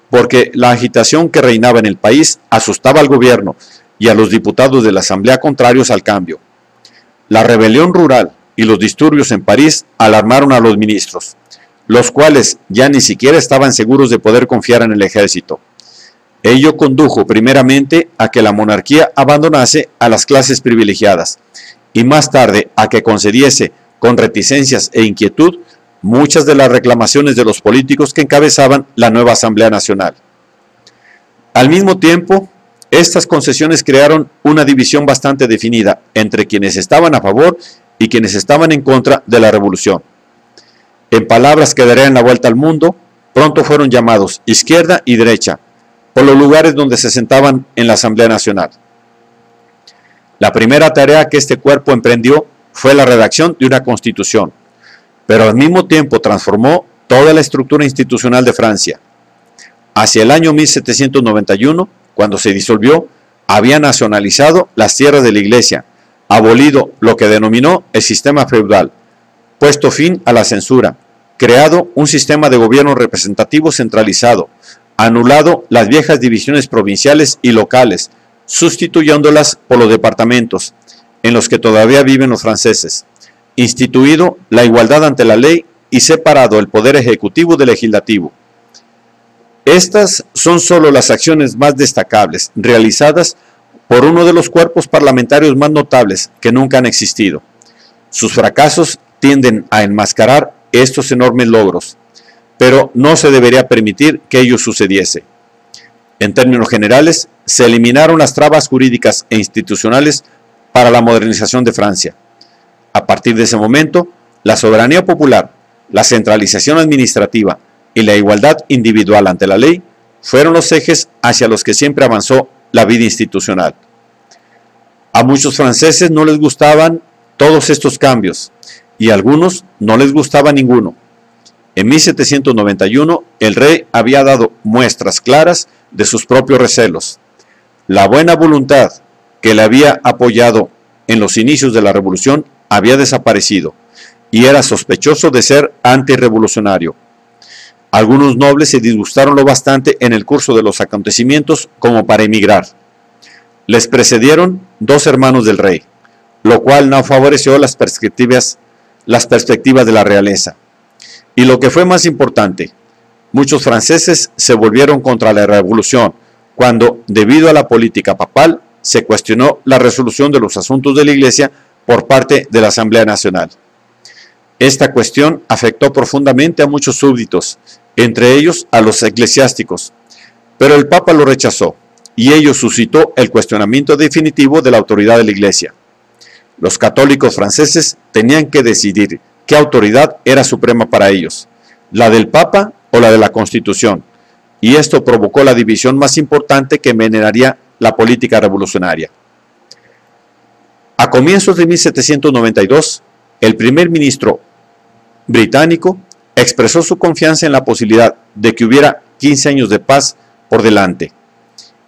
porque la agitación que reinaba en el país asustaba al gobierno y a los diputados de la Asamblea contrarios al cambio. La rebelión rural y los disturbios en París alarmaron a los ministros, los cuales ya ni siquiera estaban seguros de poder confiar en el ejército. Ello condujo primeramente a que la monarquía abandonase a las clases privilegiadas y más tarde a que concediese con reticencias e inquietud muchas de las reclamaciones de los políticos que encabezaban la nueva Asamblea Nacional. Al mismo tiempo, estas concesiones crearon una división bastante definida entre quienes estaban a favor y quienes estaban en contra de la revolución. En palabras que darían la vuelta al mundo, pronto fueron llamados izquierda y derecha, por los lugares donde se sentaban en la Asamblea Nacional. La primera tarea que este cuerpo emprendió fue la redacción de una constitución, pero al mismo tiempo transformó toda la estructura institucional de Francia. Hacia el año 1791, cuando se disolvió, había nacionalizado las tierras de la Iglesia, abolido lo que denominó el sistema feudal, puesto fin a la censura, creado un sistema de gobierno representativo centralizado, anulado las viejas divisiones provinciales y locales, sustituyéndolas por los departamentos, en los que todavía viven los franceses, instituido la igualdad ante la ley y separado el poder ejecutivo del legislativo. Estas son solo las acciones más destacables realizadas por uno de los cuerpos parlamentarios más notables que nunca han existido. Sus fracasos tienden a enmascarar estos enormes logros, pero no se debería permitir que ello sucediese. En términos generales, se eliminaron las trabas jurídicas e institucionales para la modernización de Francia. A partir de ese momento, la soberanía popular, la centralización administrativa y la igualdad individual ante la ley fueron los ejes hacia los que siempre avanzó la vida institucional. A muchos franceses no les gustaban todos estos cambios y a algunos no les gustaba ninguno. En 1791 el rey había dado muestras claras de sus propios recelos. La buena voluntad que le había apoyado en los inicios de la revolución había desaparecido y era sospechoso de ser antirrevolucionario. Algunos nobles se disgustaron lo bastante en el curso de los acontecimientos como para emigrar. Les precedieron dos hermanos del rey, lo cual no favoreció las perspectivas de la realeza. Y lo que fue más importante, muchos franceses se volvieron contra la revolución cuando, debido a la política papal, se cuestionó la resolución de los asuntos de la Iglesia por parte de la Asamblea Nacional. Esta cuestión afectó profundamente a muchos súbditos, entre ellos a los eclesiásticos, pero el Papa lo rechazó y ello suscitó el cuestionamiento definitivo de la autoridad de la Iglesia. Los católicos franceses tenían que decidir qué autoridad era suprema para ellos, la del Papa o la de la Constitución, y esto provocó la división más importante que envenenaría la política revolucionaria. A comienzos de 1792, el primer ministro británico expresó su confianza en la posibilidad de que hubiera 15 años de paz por delante.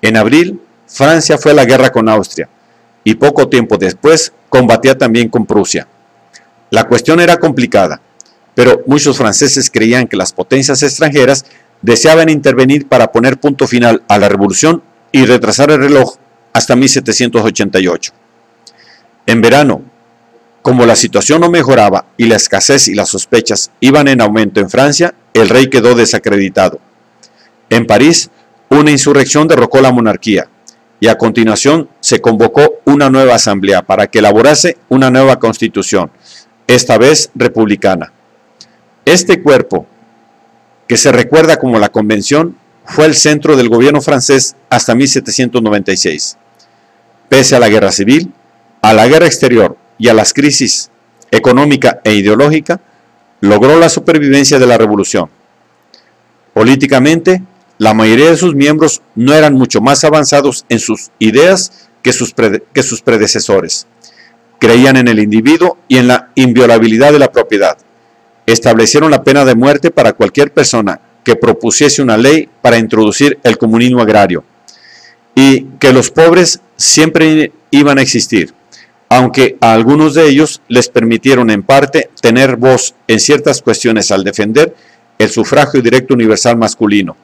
En abril, Francia fue a la guerra con Austria y poco tiempo después combatía también con Prusia. La cuestión era complicada, pero muchos franceses creían que las potencias extranjeras deseaban intervenir para poner punto final a la revolución y retrasar el reloj hasta 1788. En verano, como la situación no mejoraba y la escasez y las sospechas iban en aumento en Francia, el rey quedó desacreditado. En París, una insurrección derrocó la monarquía y a continuación se convocó una nueva asamblea para que elaborase una nueva constitución, esta vez republicana. Este cuerpo, que se recuerda como la Convención, fue el centro del gobierno francés hasta 1796. Pese a la guerra civil, a la guerra exterior y a las crisis económica e ideológica, logró la supervivencia de la revolución. Políticamente, la mayoría de sus miembros no eran mucho más avanzados en sus ideas que sus predecesores. Creían en el individuo y en la inviolabilidad de la propiedad. Establecieron la pena de muerte para cualquier persona que propusiese una ley para introducir el comunismo agrario, y que los pobres siempre iban a existir, aunque a algunos de ellos les permitieron en parte tener voz en ciertas cuestiones al defender el sufragio directo universal masculino.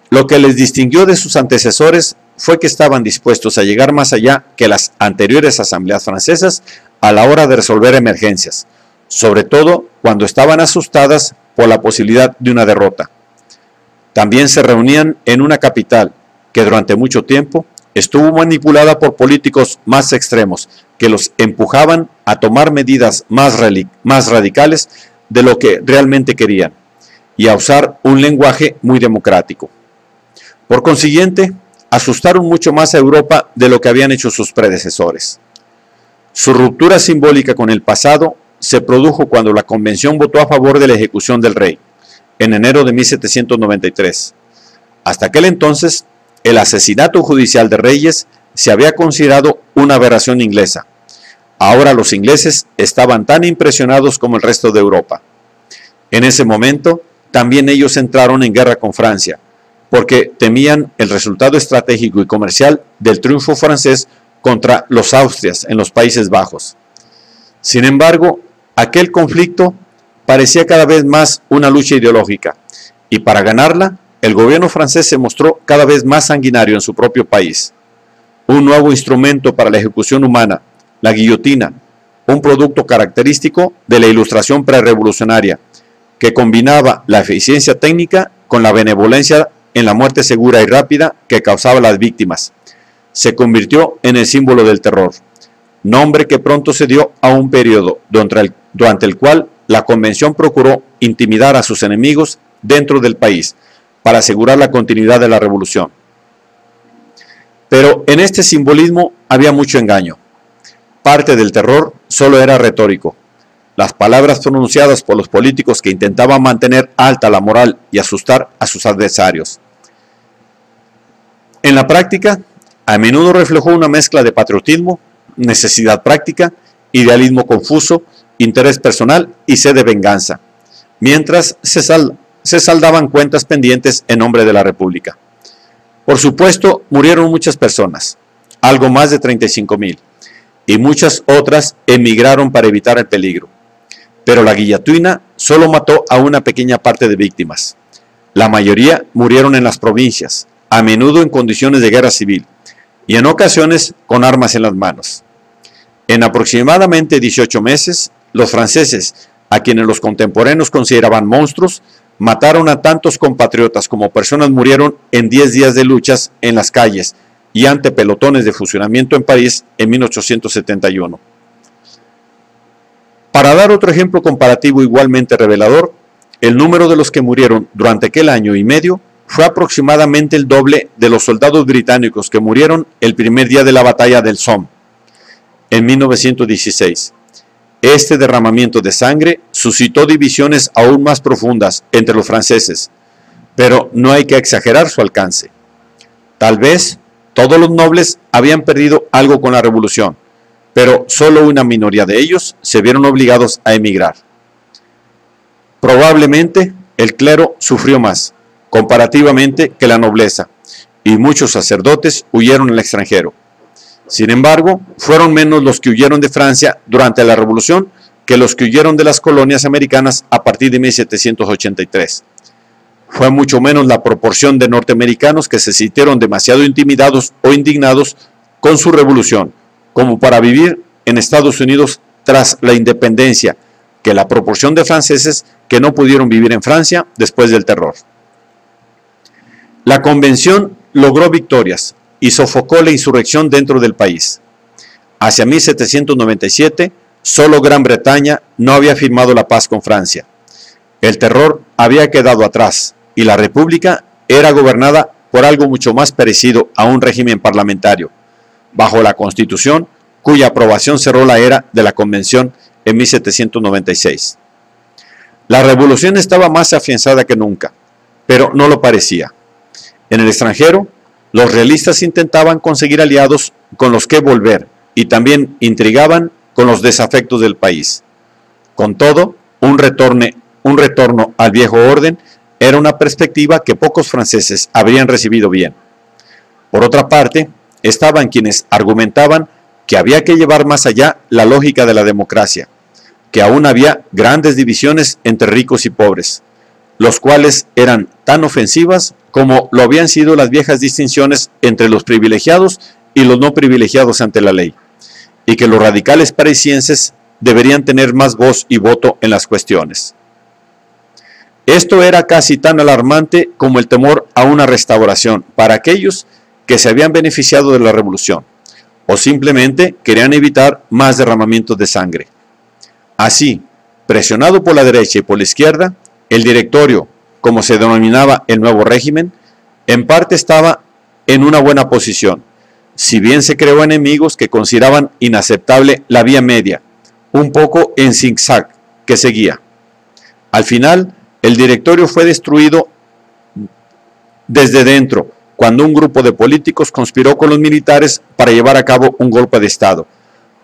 Lo que les distinguió de sus antecesores fue que estaban dispuestos a llegar más allá que las anteriores asambleas francesas a la hora de resolver emergencias, sobre todo cuando estaban asustadas por la posibilidad de una derrota. También se reunían en una capital que durante mucho tiempo estuvo manipulada por políticos más extremos que los empujaban a tomar medidas más radicales de lo que realmente querían y a usar un lenguaje muy democrático. Por consiguiente, asustaron mucho más a Europa de lo que habían hecho sus predecesores. Su ruptura simbólica con el pasado se produjo cuando la Convención votó a favor de la ejecución del rey, en enero de 1793. Hasta aquel entonces, el asesinato judicial de reyes se había considerado una aberración inglesa. Ahora los ingleses estaban tan impresionados como el resto de Europa. En ese momento, también ellos entraron en guerra con Francia, porque temían el resultado estratégico y comercial del triunfo francés contra los Austrias en los Países Bajos. Sin embargo, aquel conflicto parecía cada vez más una lucha ideológica, y para ganarla, el gobierno francés se mostró cada vez más sanguinario en su propio país. Un nuevo instrumento para la ejecución humana, la guillotina, un producto característico de la ilustración prerevolucionaria, que combinaba la eficiencia técnica con la benevolencia en la muerte segura y rápida que causaba a las víctimas. Se convirtió en el símbolo del terror, nombre que pronto se dio a un periodo durante el cual la Convención procuró intimidar a sus enemigos dentro del país para asegurar la continuidad de la revolución. Pero en este simbolismo había mucho engaño. Parte del terror solo era retórico. Las palabras pronunciadas por los políticos que intentaban mantener alta la moral y asustar a sus adversarios. En la práctica, a menudo reflejó una mezcla de patriotismo, necesidad práctica, idealismo confuso, interés personal y sed de venganza, mientras se saldaban cuentas pendientes en nombre de la República. Por supuesto, murieron muchas personas, algo más de 35,000, y muchas otras emigraron para evitar el peligro. Pero la guillotina solo mató a una pequeña parte de víctimas. La mayoría murieron en las provincias, a menudo en condiciones de guerra civil, y en ocasiones con armas en las manos. En aproximadamente 18 meses, los franceses, a quienes los contemporáneos consideraban monstruos, mataron a tantos compatriotas como personas murieron en 10 días de luchas en las calles y ante pelotones de fusilamiento en París en 1871. Para dar otro ejemplo comparativo igualmente revelador, el número de los que murieron durante aquel año y medio fue aproximadamente el doble de los soldados británicos que murieron el primer día de la batalla del Somme, en 1916. Este derramamiento de sangre suscitó divisiones aún más profundas entre los franceses, pero no hay que exagerar su alcance. Tal vez todos los nobles habían perdido algo con la revolución, pero solo una minoría de ellos se vieron obligados a emigrar. Probablemente el clero sufrió más, comparativamente, que la nobleza, y muchos sacerdotes huyeron al extranjero. Sin embargo, fueron menos los que huyeron de Francia durante la Revolución que los que huyeron de las colonias americanas a partir de 1783. Fue mucho menos la proporción de norteamericanos que se sintieron demasiado intimidados o indignados con su revolución, como para vivir en Estados Unidos tras la independencia, que la proporción de franceses que no pudieron vivir en Francia después del terror. La convención logró victorias y sofocó la insurrección dentro del país. Hacia 1797, solo Gran Bretaña no había firmado la paz con Francia. El terror había quedado atrás y la República era gobernada por algo mucho más parecido a un régimen parlamentario, bajo la Constitución, cuya aprobación cerró la era de la Convención en 1796. La revolución estaba más afianzada que nunca, pero no lo parecía. En el extranjero, los realistas intentaban conseguir aliados con los que volver y también intrigaban con los desafectos del país. Con todo, un retorno al viejo orden era una perspectiva que pocos franceses habrían recibido bien. Por otra parte, estaban quienes argumentaban que había que llevar más allá la lógica de la democracia, que aún había grandes divisiones entre ricos y pobres, los cuales eran tan ofensivas como lo habían sido las viejas distinciones entre los privilegiados y los no privilegiados ante la ley, y que los radicales parisienses deberían tener más voz y voto en las cuestiones. Esto era casi tan alarmante como el temor a una restauración para aquellos que se habían beneficiado de la revolución, o simplemente querían evitar más derramamientos de sangre. Así, presionado por la derecha y por la izquierda, el directorio, como se denominaba el nuevo régimen, en parte estaba en una buena posición, si bien se creó enemigos que consideraban inaceptable la vía media, un poco en zigzag que seguía. Al final, el directorio fue destruido desde dentro, cuando un grupo de políticos conspiró con los militares para llevar a cabo un golpe de Estado,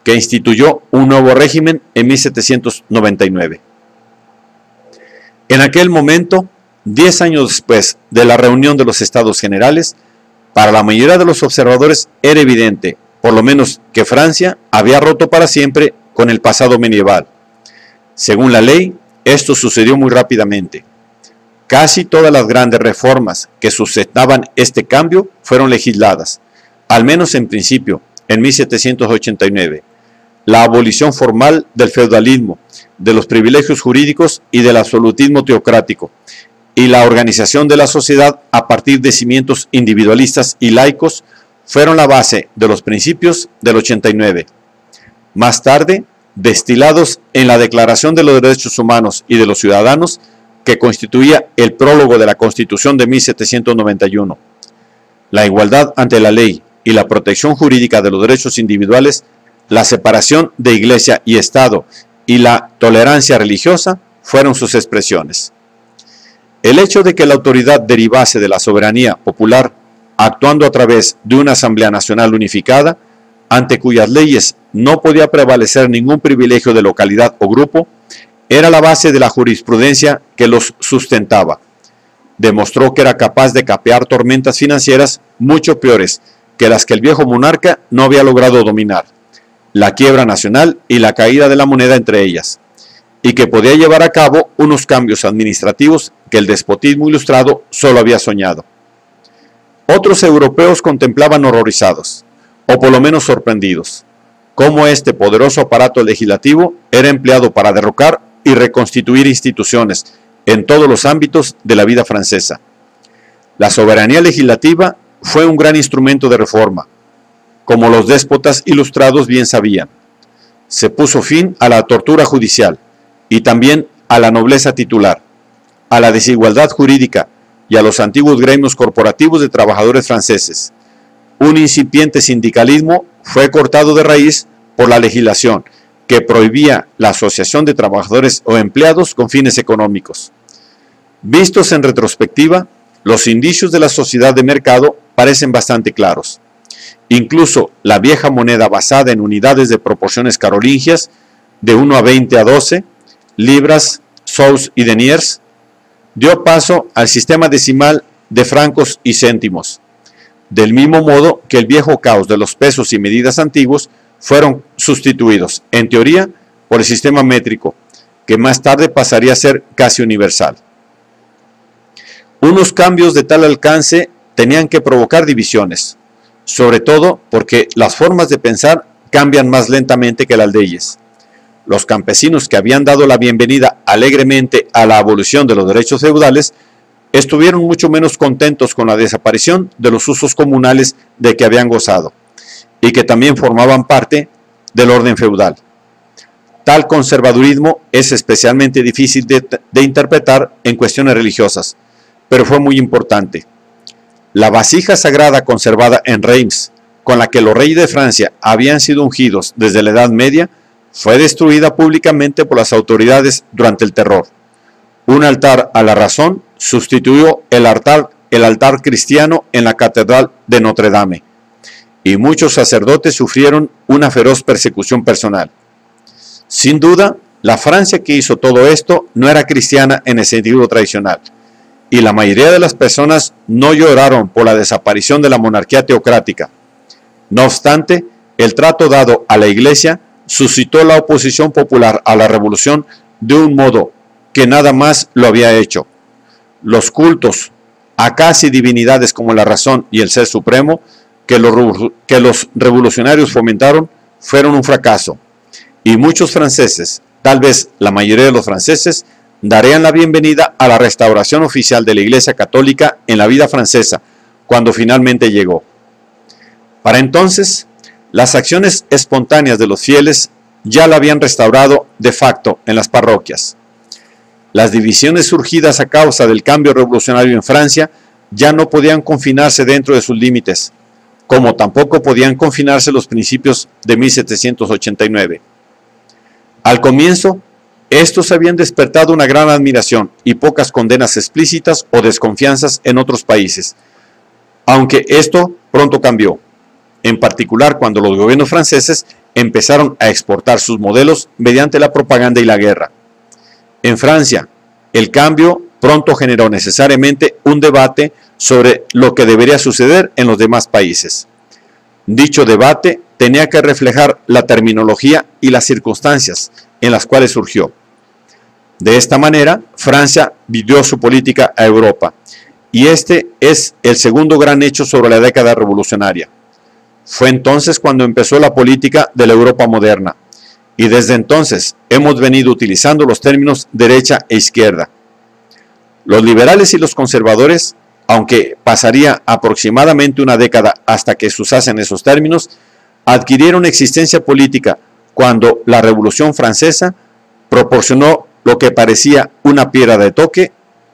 que instituyó un nuevo régimen en 1799. En aquel momento, 10 años después de la reunión de los Estados Generales, para la mayoría de los observadores era evidente, por lo menos, que Francia había roto para siempre con el pasado medieval. Según la ley, esto sucedió muy rápidamente. Casi todas las grandes reformas que sustentaban este cambio fueron legisladas, al menos en principio, en 1789. La abolición formal del feudalismo, de los privilegios jurídicos y del absolutismo teocrático, y la organización de la sociedad a partir de cimientos individualistas y laicos fueron la base de los principios del 89. Más tarde, destilados en la Declaración de los Derechos Humanos y de los Ciudadanos, que constituía el prólogo de la Constitución de 1791. La igualdad ante la ley y la protección jurídica de los derechos individuales, la separación de Iglesia y Estado y la tolerancia religiosa fueron sus expresiones. El hecho de que la autoridad derivase de la soberanía popular, actuando a través de una Asamblea Nacional unificada, ante cuyas leyes no podía prevalecer ningún privilegio de localidad o grupo, era la base de la jurisprudencia que los sustentaba. Demostró que era capaz de capear tormentas financieras mucho peores que las que el viejo monarca no había logrado dominar, la quiebra nacional y la caída de la moneda entre ellas, y que podía llevar a cabo unos cambios administrativos que el despotismo ilustrado solo había soñado. Otros europeos contemplaban horrorizados, o por lo menos sorprendidos, cómo este poderoso aparato legislativo era empleado para derrocar y reconstituir instituciones en todos los ámbitos de la vida francesa. La soberanía legislativa fue un gran instrumento de reforma, como los déspotas ilustrados bien sabían. Se puso fin a la tortura judicial y también a la nobleza titular, a la desigualdad jurídica y a los antiguos gremios corporativos de trabajadores franceses. Un incipiente sindicalismo fue cortado de raíz por la legislación que prohibía la asociación de trabajadores o empleados con fines económicos. Vistos en retrospectiva, los indicios de la sociedad de mercado parecen bastante claros. Incluso la vieja moneda basada en unidades de proporciones carolingias, de 1 a 20 a 12, libras, sous y deniers, dio paso al sistema decimal de francos y céntimos, del mismo modo que el viejo caos de los pesos y medidas antiguos fueron sustituidos, en teoría, por el sistema métrico, que más tarde pasaría a ser casi universal. Unos cambios de tal alcance tenían que provocar divisiones, sobre todo porque las formas de pensar cambian más lentamente que las leyes. Los campesinos que habían dado la bienvenida alegremente a la abolición de los derechos feudales estuvieron mucho menos contentos con la desaparición de los usos comunales de que habían gozado, y que también formaban parte del orden feudal. Tal conservadurismo es especialmente difícil de interpretar en cuestiones religiosas, pero fue muy importante. La vasija sagrada conservada en Reims, con la que los reyes de Francia habían sido ungidos desde la Edad Media, fue destruida públicamente por las autoridades durante el Terror. Un altar a la razón sustituyó el altar cristiano en la Catedral de Notre Dame, y muchos sacerdotes sufrieron una feroz persecución personal. Sin duda, la Francia que hizo todo esto no era cristiana en el sentido tradicional, y la mayoría de las personas no lloraron por la desaparición de la monarquía teocrática. No obstante, el trato dado a la Iglesia suscitó la oposición popular a la revolución de un modo que nada más lo había hecho. Los cultos a casi divinidades como la razón y el ser supremo que los revolucionarios fomentaron fueron un fracaso, y muchos franceses, tal vez la mayoría de los franceses, darían la bienvenida a la restauración oficial de la Iglesia Católica en la vida francesa, cuando finalmente llegó. Para entonces, las acciones espontáneas de los fieles ya la habían restaurado de facto en las parroquias. Las divisiones surgidas a causa del cambio revolucionario en Francia ya no podían confinarse dentro de sus límites, como tampoco podían confinarse los principios de 1789. Al comienzo, estos habían despertado una gran admiración y pocas condenas explícitas o desconfianzas en otros países, aunque esto pronto cambió, en particular cuando los gobiernos franceses empezaron a exportar sus modelos mediante la propaganda y la guerra. En Francia, el cambio pronto generó necesariamente un debate sobre lo que debería suceder en los demás países. Dicho debate tenía que reflejar la terminología y las circunstancias en las cuales surgió. De esta manera, Francia dio su política a Europa, y este es el segundo gran hecho sobre la década revolucionaria. Fue entonces cuando empezó la política de la Europa moderna, y desde entonces hemos venido utilizando los términos derecha e izquierda. Los liberales y los conservadores, aunque pasaría aproximadamente una década hasta que se usasen esos términos, adquirieron existencia política cuando la Revolución Francesa proporcionó lo que parecía una piedra de toque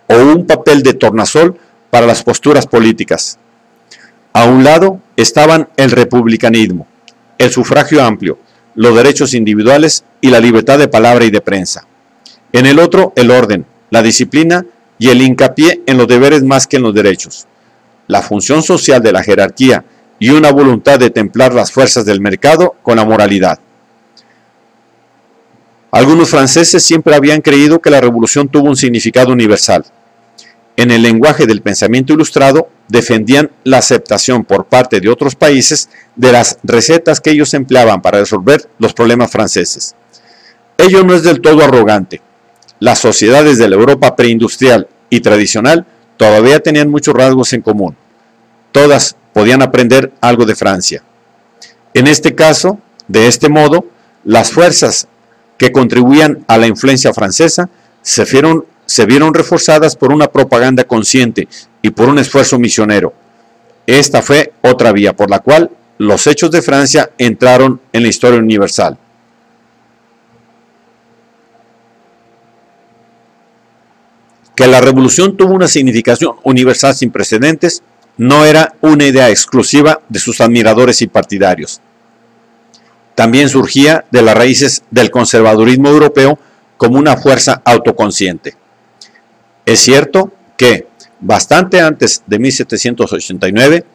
o un papel de tornasol para las posturas políticas. A un lado estaban el republicanismo, el sufragio amplio, los derechos individuales y la libertad de palabra y de prensa. En el otro, el orden, la disciplina y el hincapié en los deberes más que en los derechos, la función social de la jerarquía y una voluntad de templar las fuerzas del mercado con la moralidad. Algunos franceses siempre habían creído que la revolución tuvo un significado universal. En el lenguaje del pensamiento ilustrado, defendían la aceptación por parte de otros países de las recetas que ellos empleaban para resolver los problemas franceses. Ello no es del todo arrogante. Las sociedades de la Europa preindustrial y tradicional todavía tenían muchos rasgos en común. Todas podían aprender algo de Francia. En este caso, de este modo, las fuerzas que contribuían a la influencia francesa se vieron reforzadas por una propaganda consciente y por un esfuerzo misionero. Esta fue otra vía por la cual los hechos de Francia entraron en la historia universal. Que la revolución tuvo una significación universal sin precedentes no era una idea exclusiva de sus admiradores y partidarios. También surgía de las raíces del conservadurismo europeo como una fuerza autoconsciente. Es cierto que, bastante antes de 1789,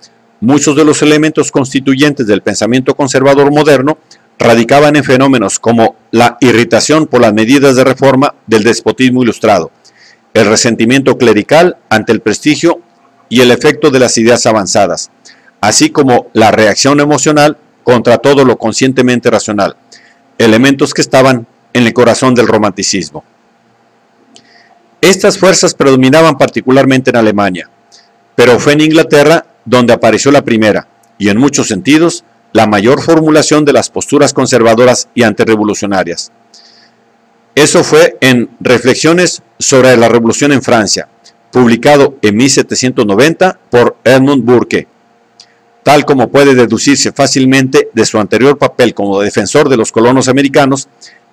muchos de los elementos constituyentes del pensamiento conservador moderno radicaban en fenómenos como la irritación por las medidas de reforma del despotismo ilustrado, el resentimiento clerical ante el prestigio y el efecto de las ideas avanzadas, así como la reacción emocional contra todo lo conscientemente racional, elementos que estaban en el corazón del romanticismo. Estas fuerzas predominaban particularmente en Alemania, pero fue en Inglaterra donde apareció la primera, y en muchos sentidos, la mayor formulación de las posturas conservadoras y antirrevolucionarias. Eso fue en Reflexiones sobre la Revolución en Francia, publicado en 1790 por Edmund Burke. Tal como puede deducirse fácilmente de su anterior papel como defensor de los colonos americanos,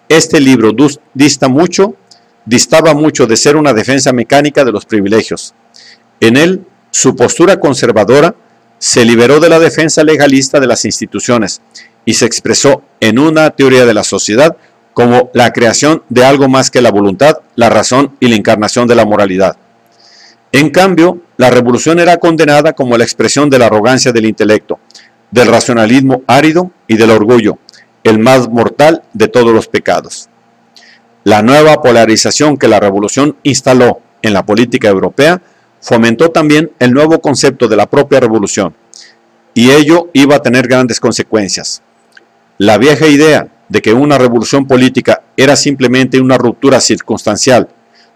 este libro distaba mucho de ser una defensa mecánica de los privilegios. En él, su postura conservadora se liberó de la defensa legalista de las instituciones y se expresó en una teoría de la sociedad como la creación de algo más que la voluntad, la razón y la encarnación de la moralidad. En cambio, la revolución era condenada como la expresión de la arrogancia del intelecto, del racionalismo árido y del orgullo, el más mortal de todos los pecados. La nueva polarización que la revolución instaló en la política europea fomentó también el nuevo concepto de la propia revolución, y ello iba a tener grandes consecuencias. La vieja idea de que una revolución política era simplemente una ruptura circunstancial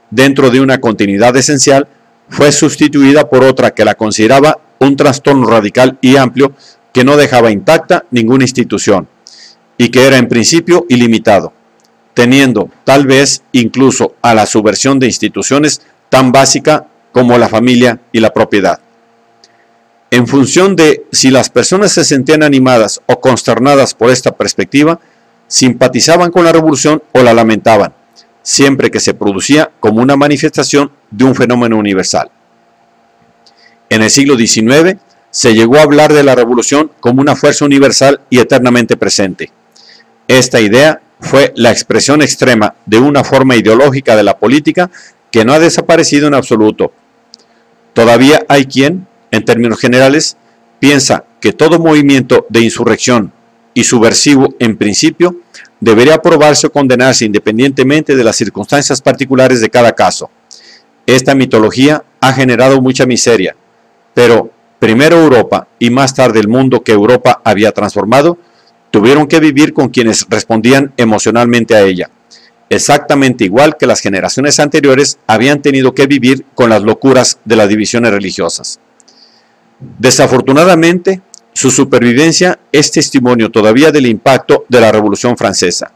dentro de una continuidad esencial fue sustituida por otra que la consideraba un trastorno radical y amplio que no dejaba intacta ninguna institución y que era en principio ilimitado, teniendo tal vez incluso a la subversión de instituciones tan básica como la familia y la propiedad. En función de si las personas se sentían animadas o consternadas por esta perspectiva, simpatizaban con la revolución o la lamentaban, siempre que se producía como una manifestación de un fenómeno universal. En el siglo XIX se llegó a hablar de la revolución como una fuerza universal y eternamente presente. Esta idea fue la expresión extrema de una forma ideológica de la política que no ha desaparecido en absoluto. Todavía hay quien, en términos generales, piensa que todo movimiento de insurrección y subversivo en principio debería aprobarse o condenarse independientemente de las circunstancias particulares de cada caso. Esta mitología ha generado mucha miseria, pero primero Europa y más tarde el mundo que Europa había transformado tuvieron que vivir con quienes respondían emocionalmente a ella, exactamente igual que las generaciones anteriores habían tenido que vivir con las locuras de las divisiones religiosas. Desafortunadamente, su supervivencia es testimonio todavía del impacto de la Revolución Francesa.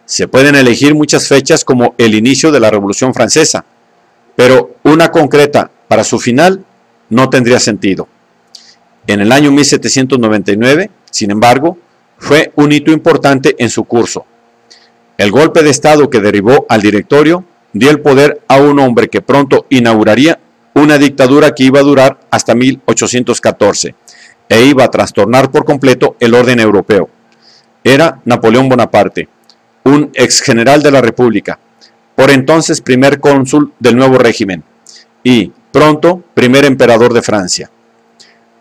Se pueden elegir muchas fechas como el inicio de la Revolución Francesa, pero una concreta para su final no tendría sentido. En el año 1799, sin embargo, fue un hito importante en su curso. El golpe de Estado que derribó al directorio dio el poder a un hombre que pronto inauguraría una dictadura que iba a durar hasta 1814 e iba a trastornar por completo el orden europeo. Era Napoleón Bonaparte, un ex general de la República, por entonces primer cónsul del nuevo régimen y pronto primer emperador de Francia.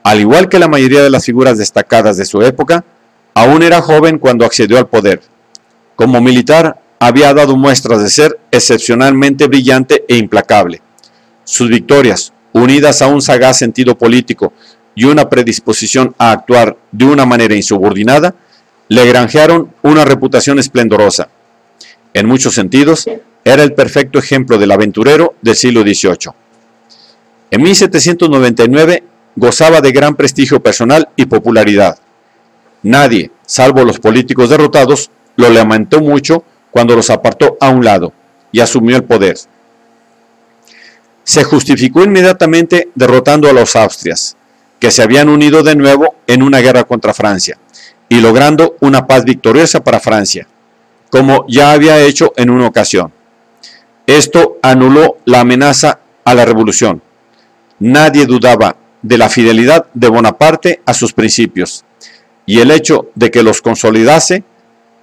Al igual que la mayoría de las figuras destacadas de su época, aún era joven cuando accedió al poder. Como militar, había dado muestras de ser excepcionalmente brillante e implacable. Sus victorias, unidas a un sagaz sentido político y una predisposición a actuar de una manera insubordinada, le granjearon una reputación esplendorosa. En muchos sentidos, era el perfecto ejemplo del aventurero del siglo XVIII. En 1799 gozaba de gran prestigio personal y popularidad. Nadie, salvo los políticos derrotados, lo lamentó mucho cuando los apartó a un lado y asumió el poder. Se justificó inmediatamente derrotando a los austrias, que se habían unido de nuevo en una guerra contra Francia, y logrando una paz victoriosa para Francia, como ya había hecho en una ocasión. Esto anuló la amenaza a la revolución. Nadie dudaba de la fidelidad de Bonaparte a sus principios, y el hecho de que los consolidase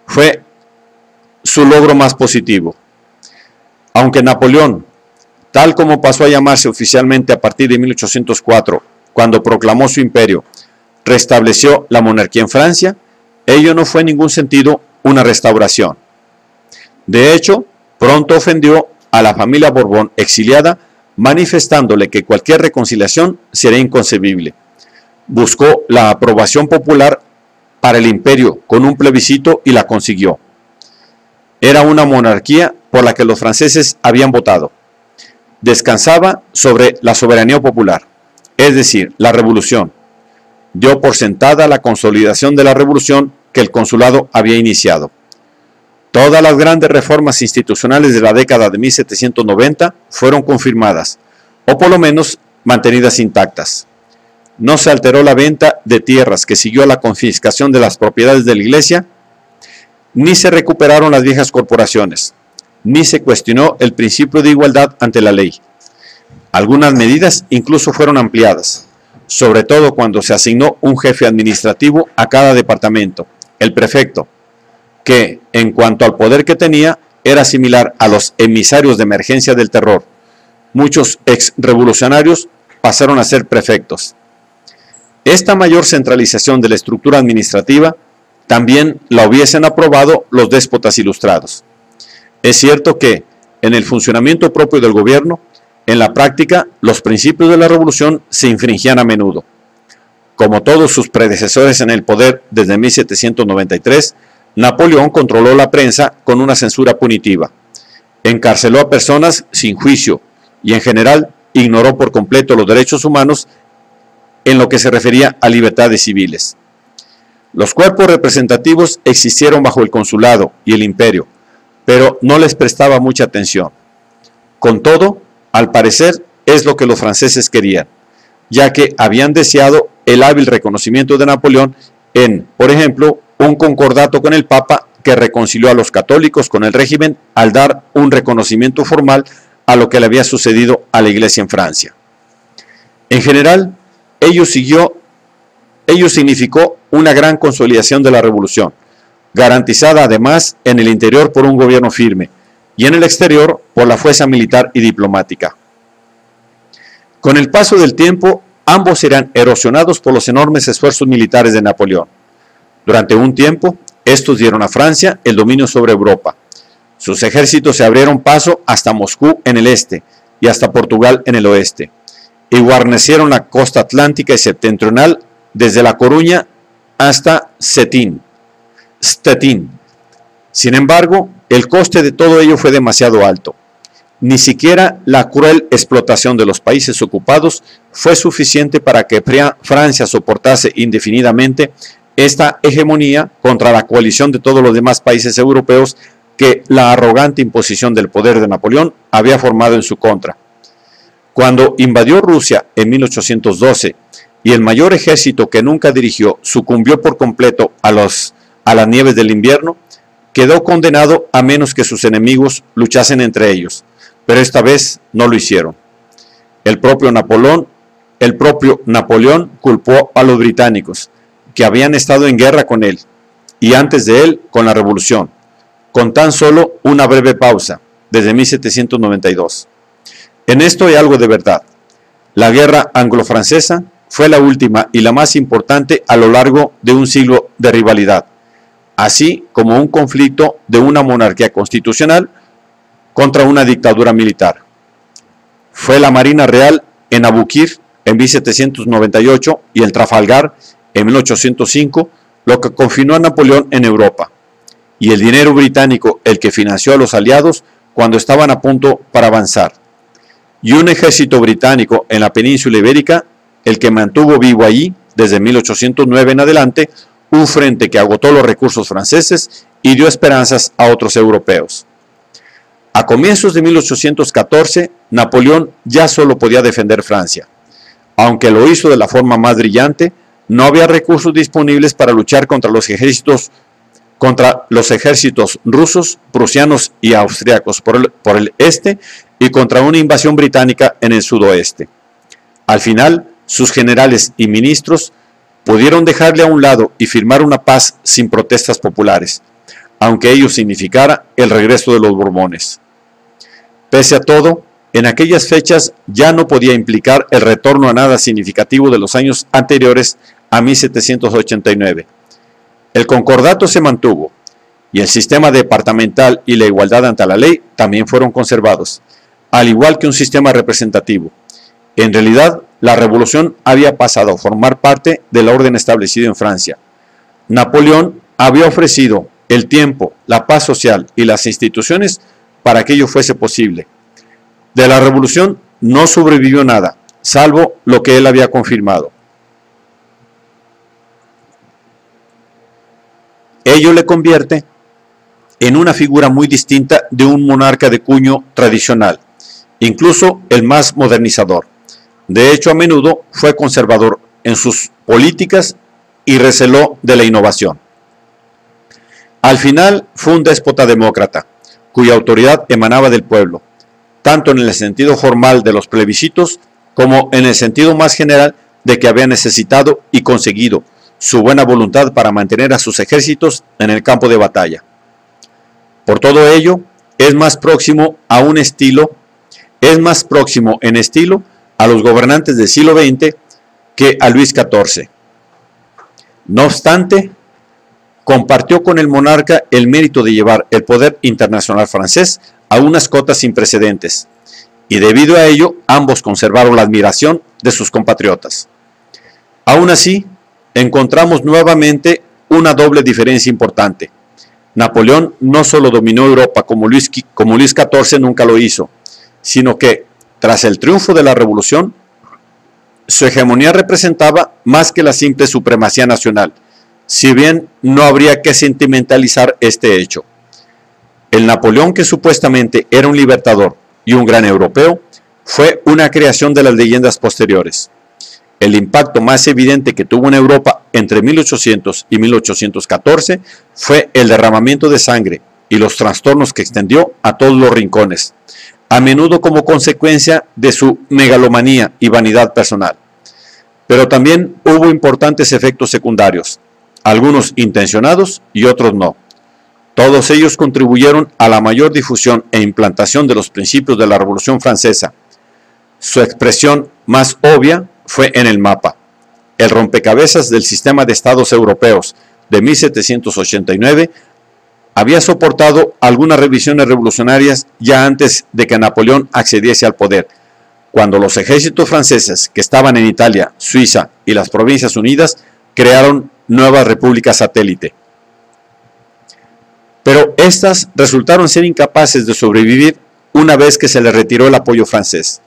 fue su logro más positivo. Aunque Napoleón, tal como pasó a llamarse oficialmente a partir de 1804, cuando proclamó su imperio, restableció la monarquía en Francia, ello no fue en ningún sentido una restauración. De hecho, pronto ofendió a la familia Borbón exiliada, manifestándole que cualquier reconciliación sería inconcebible. Buscó la aprobación popular para el imperio con un plebiscito y la consiguió. Era una monarquía por la que los franceses habían votado. Descansaba sobre la soberanía popular, es decir, la revolución. Dio por sentada la consolidación de la revolución que el consulado había iniciado. Todas las grandes reformas institucionales de la década de 1790 fueron confirmadas, o por lo menos mantenidas intactas. No se alteró la venta de tierras que siguió a la confiscación de las propiedades de la Iglesia, ni se recuperaron las viejas corporaciones, ni se cuestionó el principio de igualdad ante la ley. Algunas medidas incluso fueron ampliadas, sobre todo cuando se asignó un jefe administrativo a cada departamento, el prefecto, que, en cuanto al poder que tenía, era similar a los emisarios de emergencia del terror. Muchos ex-revolucionarios pasaron a ser prefectos. Esta mayor centralización de la estructura administrativa también la hubiesen aprobado los déspotas ilustrados. Es cierto que, en el funcionamiento propio del gobierno, en la práctica, los principios de la revolución se infringían a menudo. Como todos sus predecesores en el poder desde 1793, Napoleón controló la prensa con una censura punitiva, encarceló a personas sin juicio y en general ignoró por completo los derechos humanos en lo que se refería a libertades civiles. Los cuerpos representativos existieron bajo el consulado y el imperio, pero no les prestaba mucha atención. Con todo, al parecer es lo que los franceses querían, ya que habían deseado el hábil reconocimiento de Napoleón en, por ejemplo, un concordato con el Papa que reconcilió a los católicos con el régimen al dar un reconocimiento formal a lo que le había sucedido a la Iglesia en Francia. En general, ello significó una gran consolidación de la revolución, garantizada además en el interior por un gobierno firme y en el exterior por la fuerza militar y diplomática. Con el paso del tiempo, ambos serán erosionados por los enormes esfuerzos militares de Napoleón. Durante un tiempo, estos dieron a Francia el dominio sobre Europa. Sus ejércitos se abrieron paso hasta Moscú en el este y hasta Portugal en el oeste, y guarnecieron la costa atlántica y septentrional desde La Coruña hasta Stettin. Sin embargo, el coste de todo ello fue demasiado alto. Ni siquiera la cruel explotación de los países ocupados fue suficiente para que Francia soportase indefinidamente esta hegemonía contra la coalición de todos los demás países europeos que la arrogante imposición del poder de Napoleón había formado en su contra. Cuando invadió Rusia en 1812 y el mayor ejército que nunca dirigió sucumbió por completo a las nieves del invierno, quedó condenado a menos que sus enemigos luchasen entre ellos, pero esta vez no lo hicieron. El propio Napoleón culpó a los británicos, que habían estado en guerra con él, y antes de él con la revolución, con tan solo una breve pausa, desde 1792. En esto hay algo de verdad. La guerra anglo-francesa fue la última y la más importante a lo largo de un siglo de rivalidad, así como un conflicto de una monarquía constitucional contra una dictadura militar. Fue la Marina Real en Abukir en 1798 y el Trafalgar en 1805 lo que confinó a Napoleón en Europa, y el dinero británico el que financió a los aliados cuando estaban a punto para avanzar, y un ejército británico en la península ibérica el que mantuvo vivo allí desde 1809 en adelante un frente que agotó los recursos franceses y dio esperanzas a otros europeos. A comienzos de 1814, Napoleón ya solo podía defender Francia. Aunque lo hizo de la forma más brillante, no había recursos disponibles para luchar contra los ejércitos rusos, prusianos y austriacos por el este y contra una invasión británica en el sudoeste. Al final, sus generales y ministros pudieron dejarle a un lado y firmar una paz sin protestas populares, aunque ello significara el regreso de los Borbones. Pese a todo, en aquellas fechas ya no podía implicar el retorno a nada significativo de los años anteriores a 1789. El concordato se mantuvo, y el sistema departamental y la igualdad ante la ley también fueron conservados, al igual que un sistema representativo. En realidad, la revolución había pasado a formar parte del orden establecido en Francia. Napoleón había ofrecido el tiempo, la paz social y las instituciones para que ello fuese posible. De la revolución no sobrevivió nada, salvo lo que él había confirmado. Ello le convierte en una figura muy distinta de un monarca de cuño tradicional, incluso el más modernizador. De hecho, a menudo fue conservador en sus políticas y receló de la innovación. Al final fue un déspota demócrata, cuya autoridad emanaba del pueblo, tanto en el sentido formal de los plebiscitos como en el sentido más general de que había necesitado y conseguido su buena voluntad para mantener a sus ejércitos en el campo de batalla. Por todo ello, es más próximo en estilo a los gobernantes del siglo XX que a Luis XIV. No obstante, compartió con el monarca el mérito de llevar el poder internacional francés a unas cotas sin precedentes, y debido a ello ambos conservaron la admiración de sus compatriotas. Aún así, encontramos nuevamente una doble diferencia importante. Napoleón no solo dominó Europa como Luis XIV nunca lo hizo, sino que, tras el triunfo de la revolución, su hegemonía representaba más que la simple supremacía nacional, si bien no habría que sentimentalizar este hecho. El Napoleón que supuestamente era un libertador y un gran europeo, fue una creación de las leyendas posteriores. El impacto más evidente que tuvo en Europa entre 1800 y 1814 fue el derramamiento de sangre y los trastornos que extendió a todos los rincones, a menudo como consecuencia de su megalomanía y vanidad personal. Pero también hubo importantes efectos secundarios, algunos intencionados y otros no. Todos ellos contribuyeron a la mayor difusión e implantación de los principios de la Revolución Francesa. Su expresión más obvia fue en el mapa. El rompecabezas del sistema de estados europeos de 1789 había soportado algunas revisiones revolucionarias ya antes de que Napoleón accediese al poder, cuando los ejércitos franceses que estaban en Italia, Suiza y las Provincias Unidas crearon nuevas repúblicas satélite. pero estas resultaron ser incapaces de sobrevivir una vez que se les retiró el apoyo francés,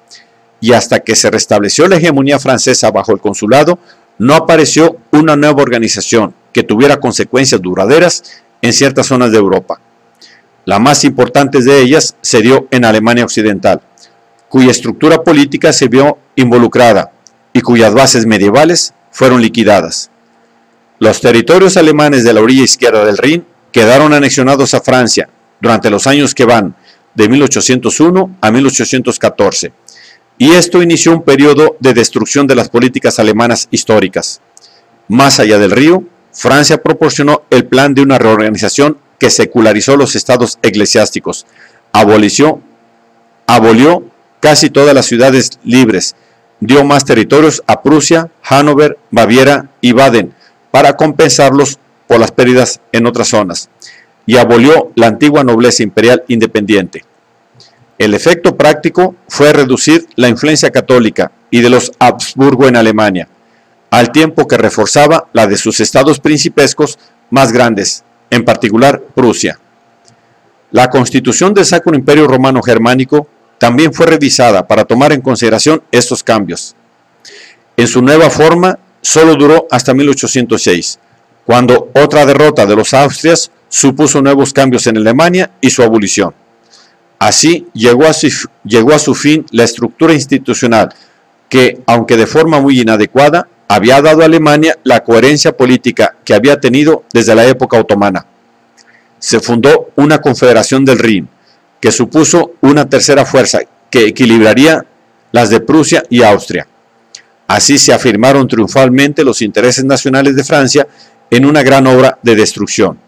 y hasta que se restableció la hegemonía francesa bajo el consulado, no apareció una nueva organización que tuviera consecuencias duraderas en ciertas zonas de Europa. La más importante de ellas se dio en Alemania Occidental, cuya estructura política se vio involucrada y cuyas bases medievales fueron liquidadas. Los territorios alemanes de la orilla izquierda del Rin quedaron anexionados a Francia durante los años que van de 1801 a 1814, y esto inició un periodo de destrucción de las políticas alemanas históricas. Más allá del río, Francia proporcionó el plan de una reorganización que secularizó los estados eclesiásticos, abolió casi todas las ciudades libres, dio más territorios a Prusia, Hannover, Baviera y Baden para compensarlos por las pérdidas en otras zonas, y abolió la antigua nobleza imperial independiente. El efecto práctico fue reducir la influencia católica y de los Habsburgo en Alemania, al tiempo que reforzaba la de sus estados principescos más grandes, en particular Prusia. La constitución del Sacro Imperio Romano Germánico también fue revisada para tomar en consideración estos cambios. En su nueva forma solo duró hasta 1806, cuando otra derrota de los Austrias supuso nuevos cambios en Alemania y su abolición. Así llegó a su fin la estructura institucional que, aunque de forma muy inadecuada, había dado a Alemania la coherencia política que había tenido desde la época otomana. Se fundó una confederación del Rin, que supuso una tercera fuerza que equilibraría las de Prusia y Austria. Así se afirmaron triunfalmente los intereses nacionales de Francia en una gran obra de destrucción.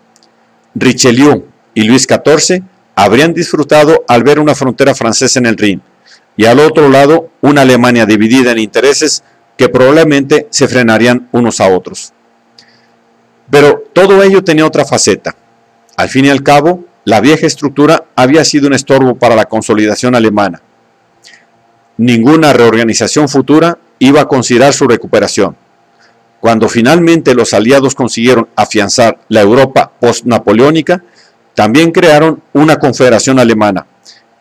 Richelieu y Luis XIV habrían disfrutado al ver una frontera francesa en el Rin, y al otro lado una Alemania dividida en intereses que probablemente se frenarían unos a otros. Pero todo ello tenía otra faceta. Al fin y al cabo, la vieja estructura había sido un estorbo para la consolidación alemana. Ninguna reorganización futura iba a considerar su recuperación. Cuando finalmente los aliados consiguieron afianzar la Europa post-napoleónica, también crearon una confederación alemana,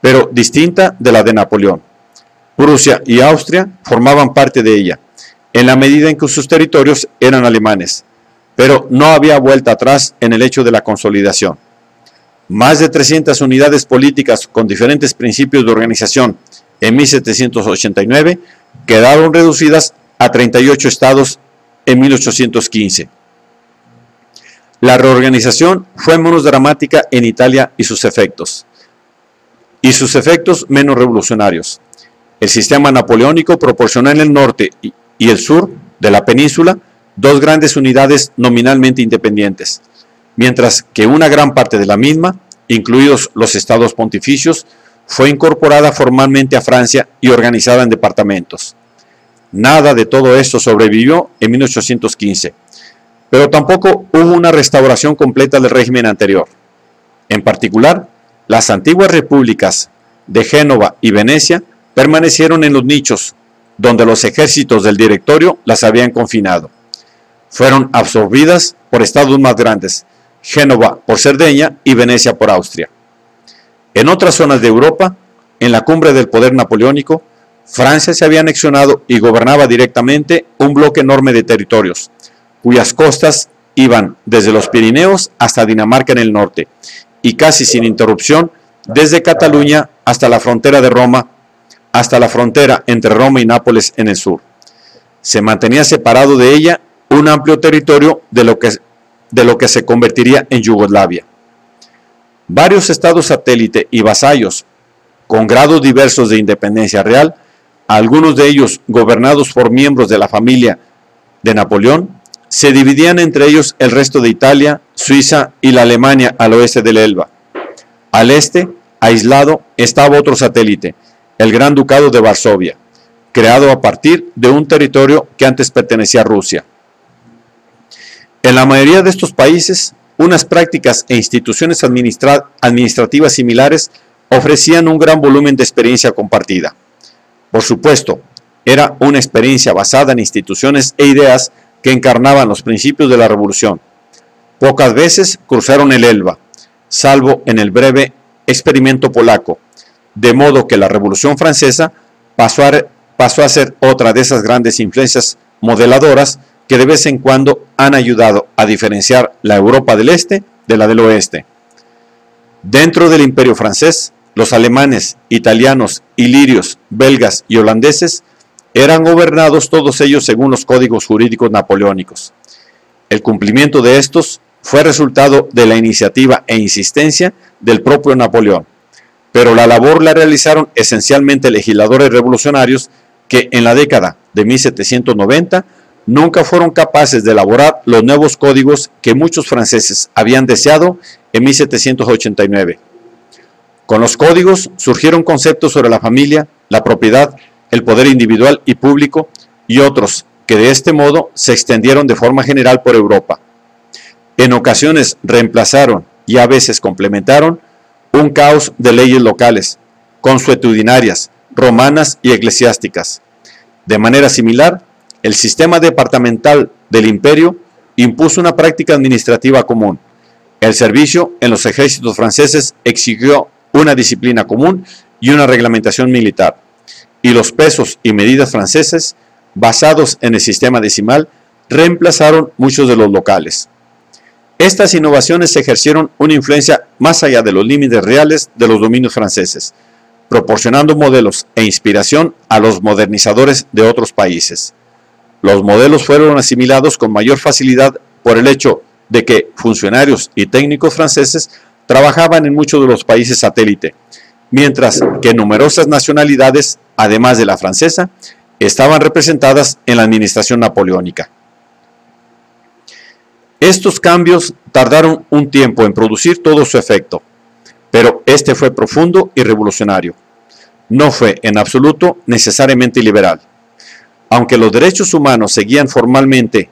pero distinta de la de Napoleón. Prusia y Austria formaban parte de ella, en la medida en que sus territorios eran alemanes, pero no había vuelta atrás en el hecho de la consolidación. Más de 300 unidades políticas con diferentes principios de organización en 1789 quedaron reducidas a 38 estados en 1815. La reorganización fue menos dramática en Italia y sus efectos menos revolucionarios. El sistema napoleónico proporcionó en el norte y el sur de la península dos grandes unidades nominalmente independientes, mientras que una gran parte de la misma, incluidos los estados pontificios, fue incorporada formalmente a Francia y organizada en departamentos. Nada de todo esto sobrevivió en 1815. Pero tampoco hubo una restauración completa del régimen anterior. En particular, las antiguas repúblicas de Génova y Venecia permanecieron en los nichos donde los ejércitos del Directorio las habían confinado. Fueron absorbidas por estados más grandes, Génova por Cerdeña y Venecia por Austria. En otras zonas de Europa, en la cumbre del poder napoleónico, Francia se había anexionado y gobernaba directamente un bloque enorme de territorios, cuyas costas iban desde los Pirineos hasta Dinamarca en el norte, y casi sin interrupción desde Cataluña hasta la frontera de Roma, hasta la frontera entre Roma y Nápoles en el sur. Se mantenía separado de ella un amplio territorio de lo que se convertiría en Yugoslavia. Varios estados satélite y vasallos, con grados diversos de independencia real, algunos de ellos gobernados por miembros de la familia de Napoleón, se dividían entre ellos el resto de Italia, Suiza y la Alemania al oeste del Elba. Al este, aislado, estaba otro satélite, el Gran Ducado de Varsovia, creado a partir de un territorio que antes pertenecía a Rusia. En la mayoría de estos países, unas prácticas e instituciones administrativas similares ofrecían un gran volumen de experiencia compartida. Por supuesto, era una experiencia basada en instituciones e ideas que encarnaban los principios de la revolución. Pocas veces cruzaron el Elba, salvo en el breve experimento polaco, de modo que la Revolución Francesa pasó a ser otra de esas grandes influencias modeladoras que de vez en cuando han ayudado a diferenciar la Europa del Este de la del Oeste. Dentro del Imperio francés, los alemanes, italianos, ilirios, belgas y holandeses eran gobernados todos ellos según los códigos jurídicos napoleónicos. El cumplimiento de estos fue resultado de la iniciativa e insistencia del propio Napoleón, pero la labor la realizaron esencialmente legisladores revolucionarios que en la década de 1790 nunca fueron capaces de elaborar los nuevos códigos que muchos franceses habían deseado en 1789. Con los códigos surgieron conceptos sobre la familia, la propiedad, el poder individual y público y otros que de este modo se extendieron de forma general por Europa. En ocasiones reemplazaron y a veces complementaron un caos de leyes locales, consuetudinarias, romanas y eclesiásticas. De manera similar, el sistema departamental del imperio impuso una práctica administrativa común. El servicio en los ejércitos franceses exigió una disciplina común y una reglamentación militar, y los pesos y medidas franceses, basados en el sistema decimal, reemplazaron muchos de los locales. Estas innovaciones ejercieron una influencia más allá de los límites reales de los dominios franceses, proporcionando modelos e inspiración a los modernizadores de otros países. Los modelos fueron asimilados con mayor facilidad por el hecho de que funcionarios y técnicos franceses trabajaban en muchos de los países satélite, mientras que numerosas nacionalidades, además de la francesa, estaban representadas en la administración napoleónica. Estos cambios tardaron un tiempo en producir todo su efecto, pero este fue profundo y revolucionario. No fue en absoluto necesariamente liberal. Aunque los derechos humanos seguían formalmente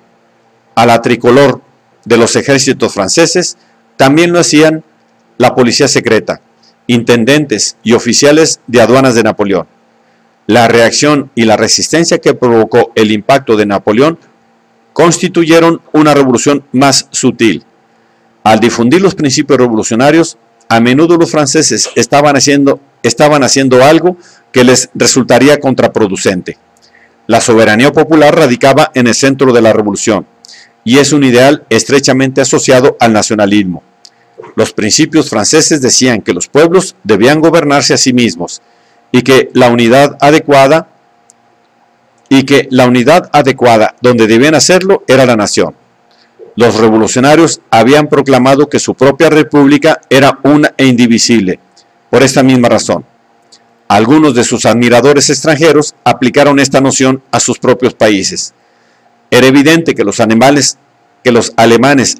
a la tricolor de los ejércitos franceses, también lo hacían la policía secreta, intendentes y oficiales de aduanas de Napoleón. La reacción y la resistencia que provocó el impacto de Napoleón constituyeron una revolución más sutil. Al difundir los principios revolucionarios, a menudo los franceses estaban haciendo algo que les resultaría contraproducente. La soberanía popular radicaba en el centro de la revolución, y es un ideal estrechamente asociado al nacionalismo. Los principios franceses decían que los pueblos debían gobernarse a sí mismos, y que la unidad adecuada donde debían hacerlo era la nación. Los revolucionarios habían proclamado que su propia república era una e indivisible, por esta misma razón. Algunos de sus admiradores extranjeros aplicaron esta noción a sus propios países. Era evidente que los alemanes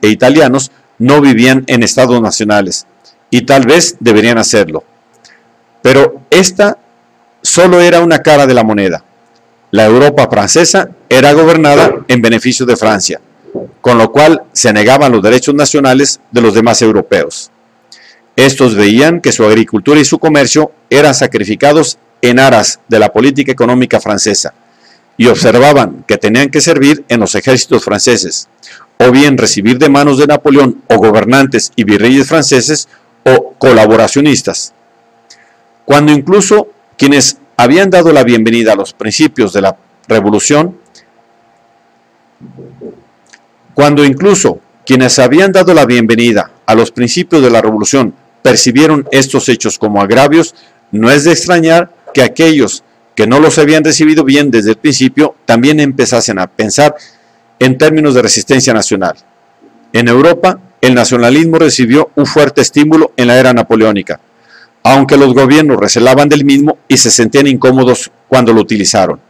e italianos no vivían en estados nacionales, y tal vez deberían hacerlo. Pero esta solo era una cara de la moneda. La Europa francesa era gobernada en beneficio de Francia, con lo cual se negaban los derechos nacionales de los demás europeos. Estos veían que su agricultura y su comercio eran sacrificados en aras de la política económica francesa, y observaban que tenían que servir en los ejércitos franceses, o bien recibir de manos de Napoleón o gobernantes y virreyes franceses o colaboracionistas. Cuando incluso quienes habían dado la bienvenida a los principios de la revolución, percibieron estos hechos como agravios, no es de extrañar que aquellos que no los habían recibido bien desde el principio también empezasen a pensar en términos de resistencia nacional. En Europa, el nacionalismo recibió un fuerte estímulo en la era napoleónica, aunque los gobiernos recelaban del mismo y se sentían incómodos cuando lo utilizaron.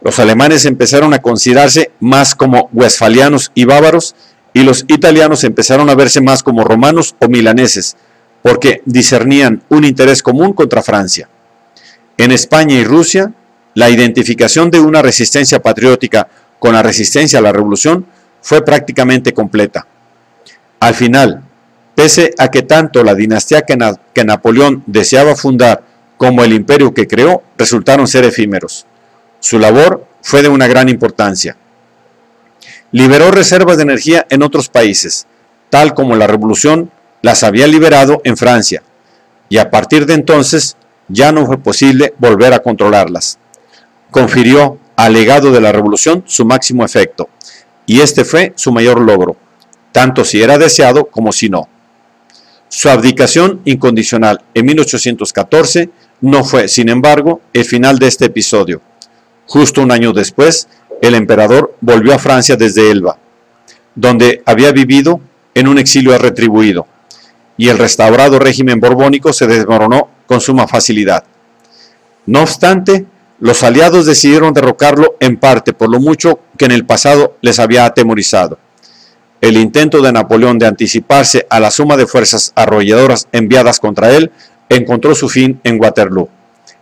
Los alemanes empezaron a considerarse más como westfalianos y bávaros, y los italianos empezaron a verse más como romanos o milaneses, porque discernían un interés común contra Francia. En España y Rusia, la identificación de una resistencia patriótica con la resistencia a la revolución fue prácticamente completa. Al final, pese a que tanto la dinastía que Napoleón deseaba fundar como el imperio que creó resultaron ser efímeros, su labor fue de una gran importancia. Liberó reservas de energía en otros países, tal como la revolución las había liberado en Francia, y a partir de entonces ya no fue posible volver a controlarlas. Confirió al legado de la revolución su máximo efecto, y este fue su mayor logro, tanto si era deseado como si no. Su abdicación incondicional en 1814 no fue, sin embargo, el final de este episodio. Justo un año después, el emperador volvió a Francia desde Elba, donde había vivido en un exilio retribuido, y el restaurado régimen borbónico se desmoronó con suma facilidad. No obstante, los aliados decidieron derrocarlo en parte por lo mucho que en el pasado les había atemorizado. El intento de Napoleón de anticiparse a la suma de fuerzas arrolladoras enviadas contra él encontró su fin en Waterloo,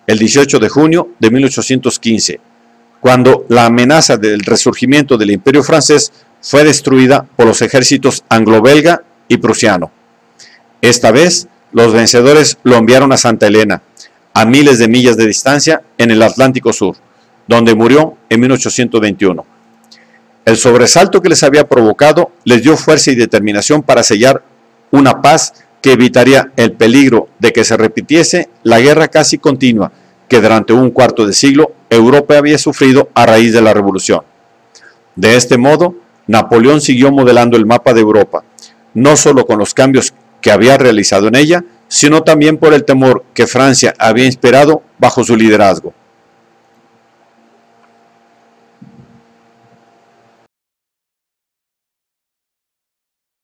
el 18 de junio de 1815, cuando la amenaza del resurgimiento del Imperio francés fue destruida por los ejércitos anglo-belga y prusiano. Esta vez, los vencedores lo enviaron a Santa Elena, a miles de millas de distancia en el Atlántico Sur, donde murió en 1821. El sobresalto que les había provocado les dio fuerza y determinación para sellar una paz que evitaría el peligro de que se repitiese la guerra casi continua que durante un cuarto de siglo Europa había sufrido a raíz de la Revolución. De este modo, Napoleón siguió modelando el mapa de Europa, no solo con los cambios que había realizado en ella, sino también por el temor que Francia había inspirado bajo su liderazgo.